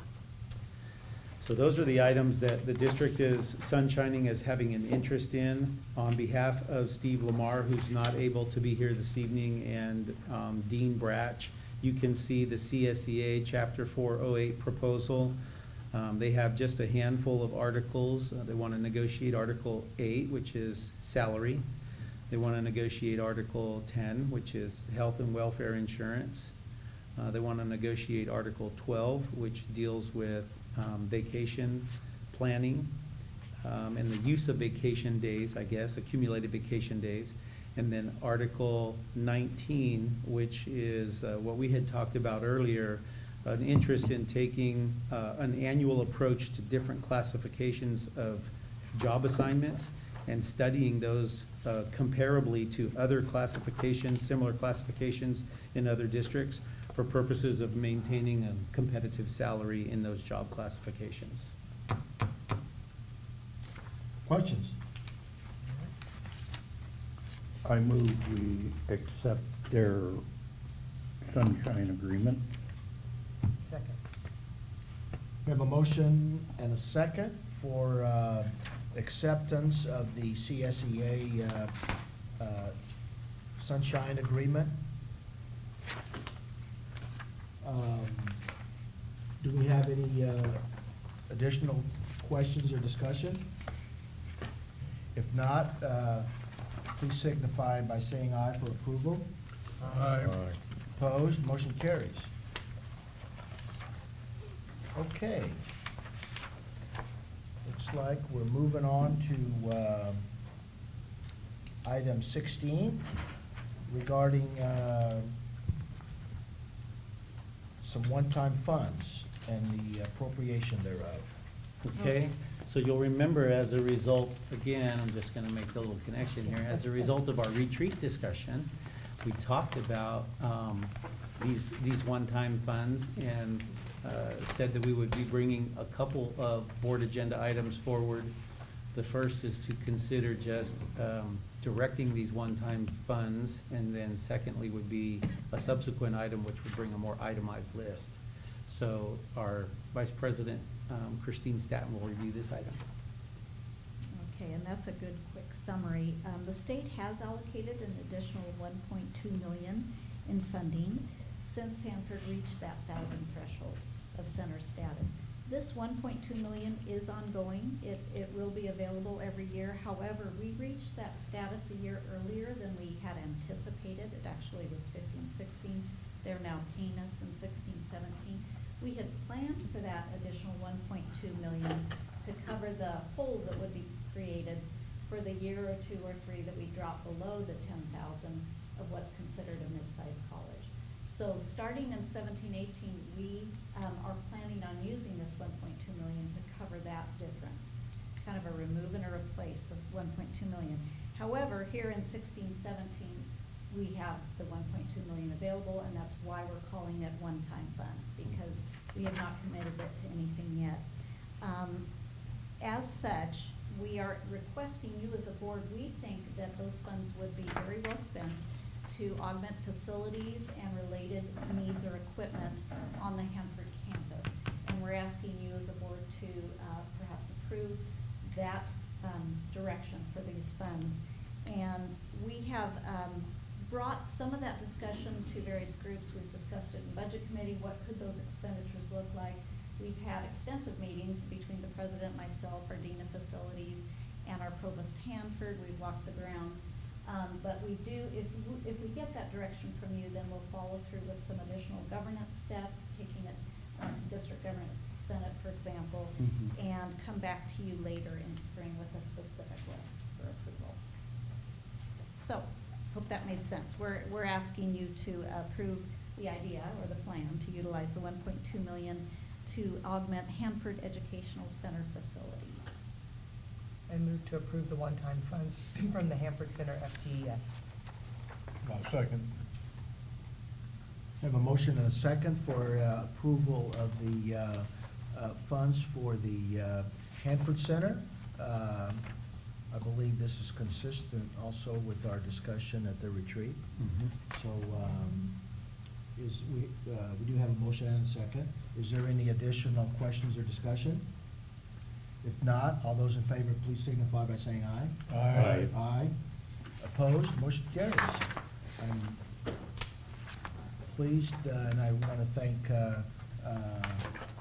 So those are the items that the district is sunshining as having an interest in. On behalf of Steve Lamar, who's not able to be here this evening, and Dean Bratch, you can see the CSEA Chapter 408 proposal. They have just a handful of articles. They want to negotiate Article 8, which is salary. They want to negotiate Article 10, which is health and welfare insurance. They want to negotiate Article 12, which deals with vacation planning and the use of vacation days, I guess, accumulated vacation days. And then Article 19, which is what we had talked about earlier, an interest in taking an annual approach to different classifications of job assignments and studying those comparably to other classifications, similar classifications in other districts, for purposes of maintaining a competitive salary in those job classifications. Questions? I move we accept their sunshine agreement. Second. We have a motion and a second for acceptance of the CSEA Sunshine Agreement. Do we have any additional questions or discussion? If not, please signify by saying aye for approval. Aye. Opposed, motion carries. Okay. Looks like we're moving on to item 16 regarding some one-time funds and the appropriation thereof. Okay, so you'll remember, as a result, again, I'm just gonna make a little connection here, as a result of our retreat discussion, we talked about these one-time funds, and said that we would be bringing a couple of board agenda items forward. The first is to consider just directing these one-time funds, and then secondly would be a subsequent item which would bring a more itemized list. So our Vice President, Christine Staton, will review this item. Okay, and that's a good quick summary. The state has allocated an additional 1.2 million in funding since Hanford reached that 1,000 threshold of center status. This 1.2 million is ongoing. It will be available every year. However, we reached that status a year earlier than we had anticipated. It actually was 15-16. They're now paying us in 16-17. We had planned for that additional 1.2 million to cover the hole that would be created for the year or two or three that we drop below the 10,000 of what's considered a mid-sized college. So starting in 17-18, we are planning on using this 1.2 million to cover that difference, kind of a remove and a replace of 1.2 million. However, here in 16-17, we have the 1.2 million available, and that's why we're calling it one-time funds, because we have not committed it to anything yet. As such, we are requesting you as a board, we think that those funds would be very well spent to augment facilities and related needs or equipment on the Hanford campus. And we're asking you as a board to perhaps approve that direction for these funds. And we have brought some of that discussion to various groups. We've discussed it in Budget Committee. What could those expenditures look like? We've had extensive meetings between the president, myself, our dean of facilities, and our provost Hanford. We've walked the grounds. But we do, if we get that direction from you, then we'll follow through with some additional governance steps, taking it to District Government Senate, for example, and come back to you later in spring with a specific list for approval. So, hope that made sense. We're asking you to approve the idea or the plan to utilize the 1.2 million to augment Hanford Educational Center facilities. I move to approve the one-time funds from the Hanford Center FTES. I'll second. We have a motion and a second for approval of the funds for the Hanford Center. I believe this is consistent also with our discussion at the retreat. So we do have a motion and a second. Is there any additional questions or discussion? If not, all those in favor, please signify by saying aye. Aye. Aye. Opposed? Motion carries. I'm pleased, and I want to thank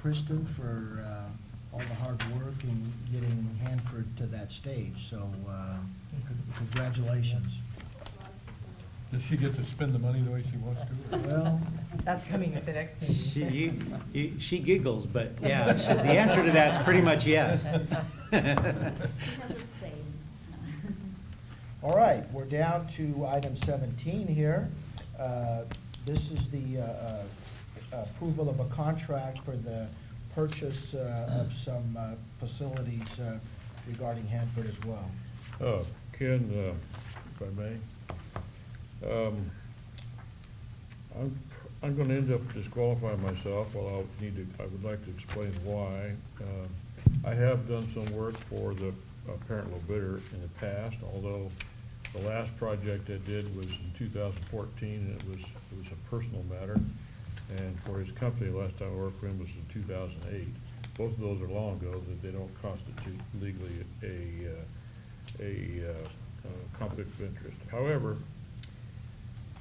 Kristen for all the hard work in getting Hanford to that stage. So congratulations. Does she get to spend the money the way she wants to? Well, That's coming at the next meeting. She giggles, but yeah, the answer to that's pretty much yes. It has a say. all right, we're down to item 17 here. This is the approval of a contract for the purchase of some facilities regarding Hanford as well. Ken, if I may, I'm going to end up disqualifying myself. Well, I would like to explain why. I have done some work for the parent low bidder in the past, although the last project I did was in 2014, and it was a personal matter. And for his company, the last time I worked for him was in 2008. Both of those are long ago, that they don't constitute legally a conflict of interest. However,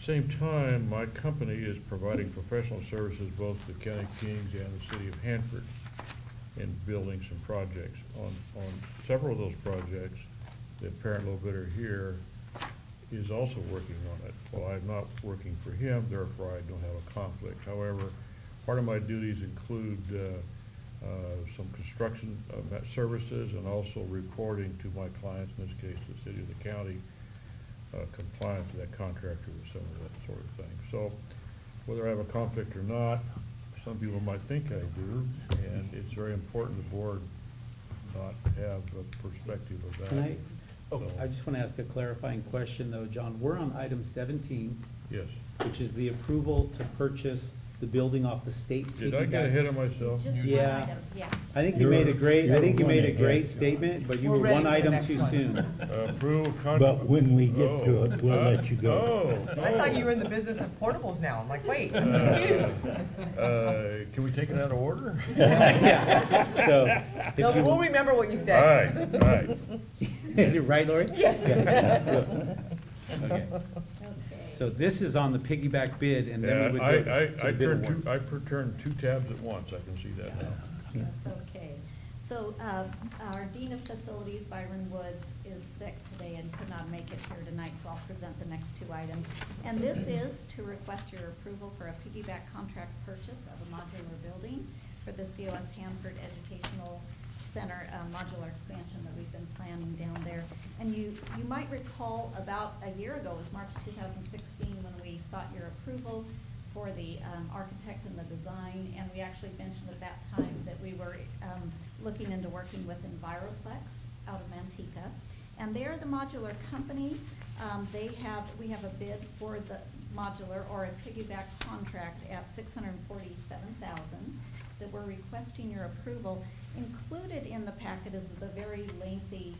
same time, my company is providing professional services both to County Kings and the city of Hanford in building some projects. On several of those projects, the parent low bidder here is also working on it. While I'm not working for him, therefore I don't have a conflict. However, part of my duties include some construction services and also reporting to my clients, in this case the city of the county, compliant to that contractor with some of that sort of thing. So whether I have a conflict or not, some people might think I do, and it's very important the board not have a perspective of that. I just want to ask a clarifying question though, John. We're on item 17. Yes. Which is the approval to purchase the building off the state Did I get ahead of myself? Just one Yeah. item, yeah. I think you made a great great statement, but you We're were ready one for the item next too one. soon. Approval contract. But when we get to it, we'll let you go. I thought you were in the business of portables now. I'm like, wait, I'm confused. Can we take it out of order? Yeah, so. if No, you- we'll remember what you All said. right, all right. Right, Lori? Yes. Okay. Okay. So this is on the piggyback bid, and then we would go to I the bid turned award. I turned two tabs at once, I can see that now. That's okay. So, our Dean of Facilities, Byron Woods, is sick today and could not make it here tonight, so I'll present the next two items. And this is to request your approval for a piggyback contract purchase of a modular building for the COS Hanford Educational Center modular expansion that we've been planning down there. And you might recall about a year ago, it was March 2016, when we sought your approval for the architect and the design, and we actually mentioned at that time that we were looking into working with Enviroplex out of Manteca. And they are the modular company. We have a bid for the modular or a piggyback contract at $647,000 that we're requesting your approval. Included in the packet is the very lengthy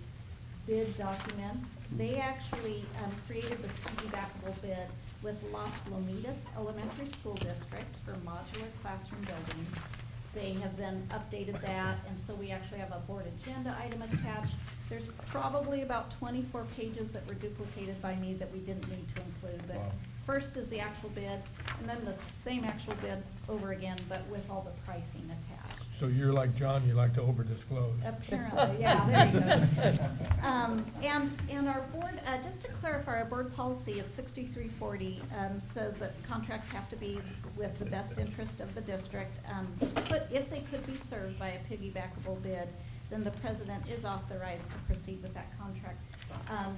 bid documents. They actually created this piggybackable bid with Las Lomitas Elementary School District for modular classroom buildings. They have then updated that, and so we actually have a board agenda item attached. There's probably about 24 pages that were duplicated by me that we didn't need to include, but Wow. first is the actual bid, and then the same actual bid over again, but with all the pricing attached. So you're like John, you like to over-disclose. Apparently, yeah, there you go. And our board, just to clarify, our board policy at 6340 says that contracts have to be with the best interest of the district. But if they could be served by a piggybackable bid, then the president is authorized to proceed with that contract.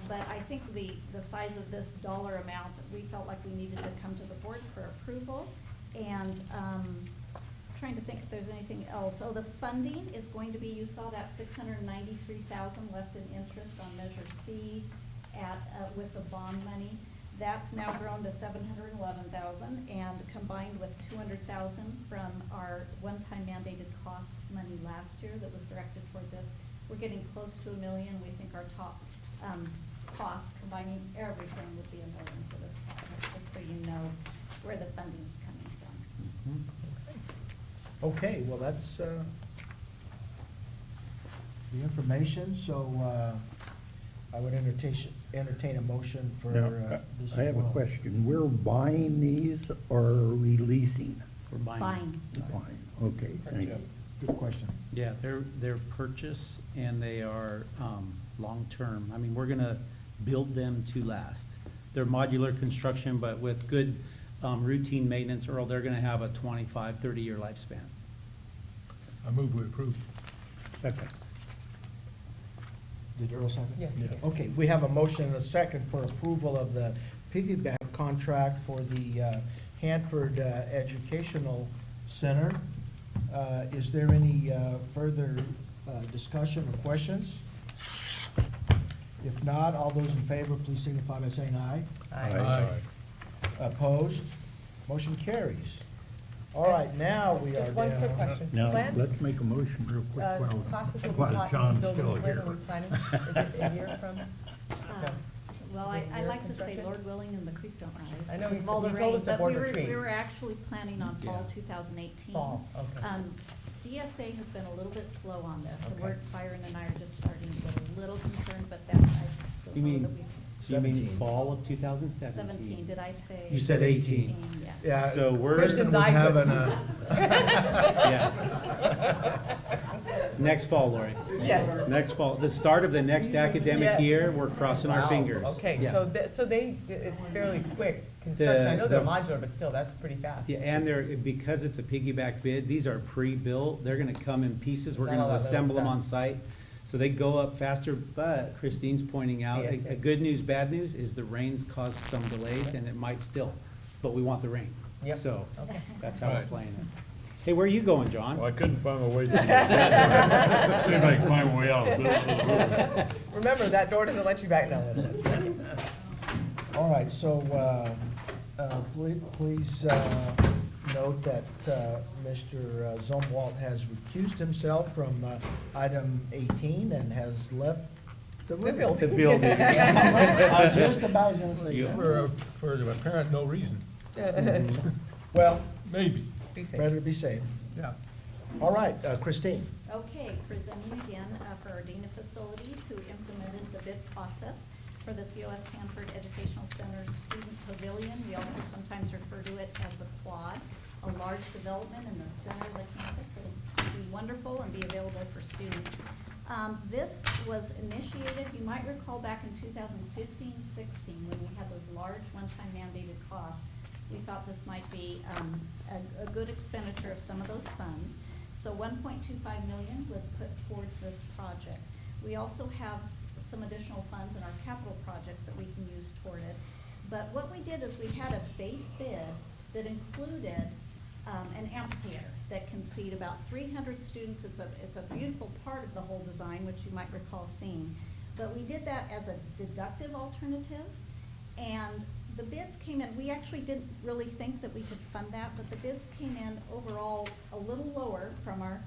But I think the size of this dollar amount, we felt like we needed to come to the board for approval. And trying to think if there's anything else. Oh, the funding is going to be, you saw that $693,000 left in interest on Measure C with the bond money. That's now grown to $711,000, and combined with $200,000 from our one-time mandated cost money last year that was directed toward this, we're getting close to $1 million. We think our top cost, combining everything, would be $1 million for this project, just so you know where the funding's coming from. Okay, well, that's the information, so I would entertain a motion for Now, this as I have a well. question. We're buying these or are we leasing? We're buying. Buying. Buying, okay, thanks. Good question. Yeah, they're purchase and they are long-term. I mean, we're gonna build them to last. They're modular construction, but with good routine maintenance, Earl, they're gonna have a 25, 30-year lifespan. I move we approve. Second. Did Earl second? Yes, he did. Okay, we have a motion and a second for approval of the piggyback contract for the Hanford Educational Center. Is there any further discussion or questions? If not, all those in favor, please signify by saying aye. Aye. Opposed? Motion carries. All right, now we are Just one quick down. question. Now, Plans? let's make a motion real quick Classes will be while taught in John's these still buildings when here. are we planning? Is it a year from? No. Well, Is it I year like to say, construction? Lord willing, and the creek don't rise. I know, because of he all the told rain, us the but board we retreat. were actually planning on fall Yeah. 2018. Fall, okay. DSA has been a little bit slow on this, and Okay. Byron and I are just starting to get a little concerned, but that, I don't You know mean, that we. you mean 17. fall of 2017? 17, did I say? You said 18. Yes. Yeah, So we're- Kristen was Kristen's eyes having Yeah. Next fall, Lori. Yes. Next fall, the start of the next academic Yes. year, we're crossing our Wow, fingers. Okay, Yeah. so it's fairly quick construction. I know they're the- modular, but still, that's pretty fast. Yeah, and because it's a piggyback bid, these are pre-built, they're gonna come in pieces, we're Not all gonna that little assemble them stuff. on site. So they go up faster, but Christine's pointing out, Yes, a yes. good news, bad news is the rain's caused some delays and it might still, but we want the rain. Yep. So, Okay. that's how we're Right. playing it. Hey, where are you going, John? Well, I couldn't find my way to. See if I can find my way out of this. Remember, that door doesn't let you back now. All right, so please note that Mr. Zumwalt has recused himself from item 18 and has left the room. building. The building. I just about was going to say You- that. For apparent no reason, Well, maybe, Be safe. better to be safe. yeah. All right, Christine. Okay, presenting again for our Dean of Facilities who implemented the bid process for the COS Hanford Educational Center Student Pavilion. We also sometimes refer to it as the Quad, a large development in the center of the campus that'll be wonderful and be available for students. This was initiated, you might recall back in 2015-16 when we had those large one-time mandated costs. We thought this might be a good expenditure of some of those funds. So $1.25 million was put towards this project. We also have some additional funds in our capital projects that we can use toward it. But what we did is we had a base bid that included an amphitheater that can seat seat about 300 students. It's a beautiful part of the whole design, which you might recall seeing. But we did that as a deductive alternative, and the bids came in, we actually didn't really think that we could fund that, but the bids came in overall a little lower from our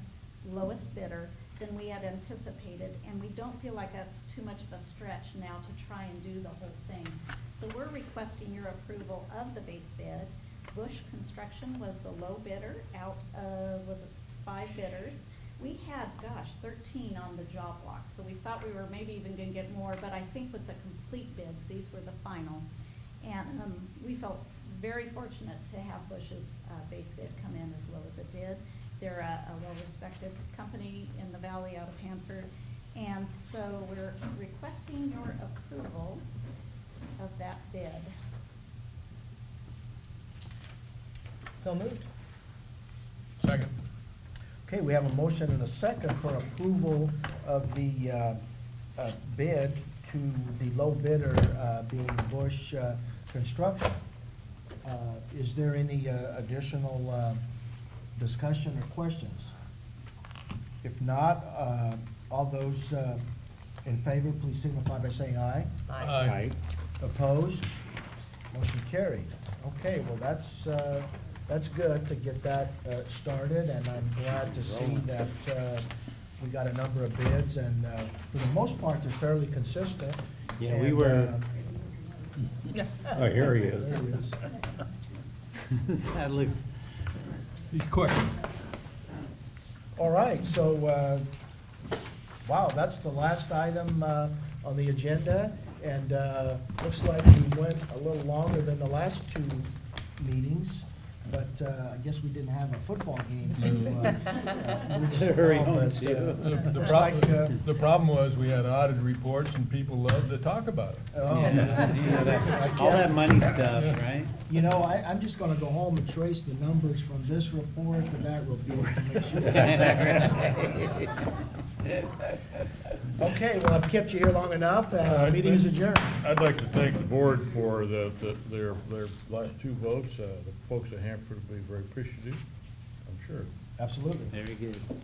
lowest bidder than we had anticipated, and we don't feel like that's too much of a stretch now to try and do the whole thing. So we're requesting your approval of the base bid. Bush Construction was the low bidder out of, was it 5 bidders? We had, 13 on the job block, so we thought we were maybe even gonna get more, but I think with the complete bids, these were the final. And we felt very fortunate to have Bush's base bid come in as low as it did. They're a well-respected company in the valley out of Hanford. And so we're requesting your approval of that bid. So moved. Second. Okay, we have a motion and a second for approval of the bid to the low bidder being Bush Construction. Is there any additional discussion or questions? If not, all those in favor, please signify by saying aye. Aye. Opposed? Motion carried. Okay, well, that's good to get that started, and I'm glad to see that we got a number of bids, and for the most part, they're fairly consistent. Yeah, we And, were- Oh, here he is. There he is. That looks. He's quick. All right, so, wow, that's the last item on the agenda, and looks like we went a little longer than the last 2 meetings, but I guess we didn't have a football game to move us Hurry along, on, but, too. looks like, The problem was, we had audit reports and people loved to talk about it. oh, All that money stuff, right? You know, I'm just gonna go home and trace the numbers from this report to that report to make sure. Okay, well, I've kept you here long enough, meeting is adjourned. I'd like to thank the board for their last 2 votes. The folks at Hanford will be very appreciative, I'm sure. Absolutely. Very good.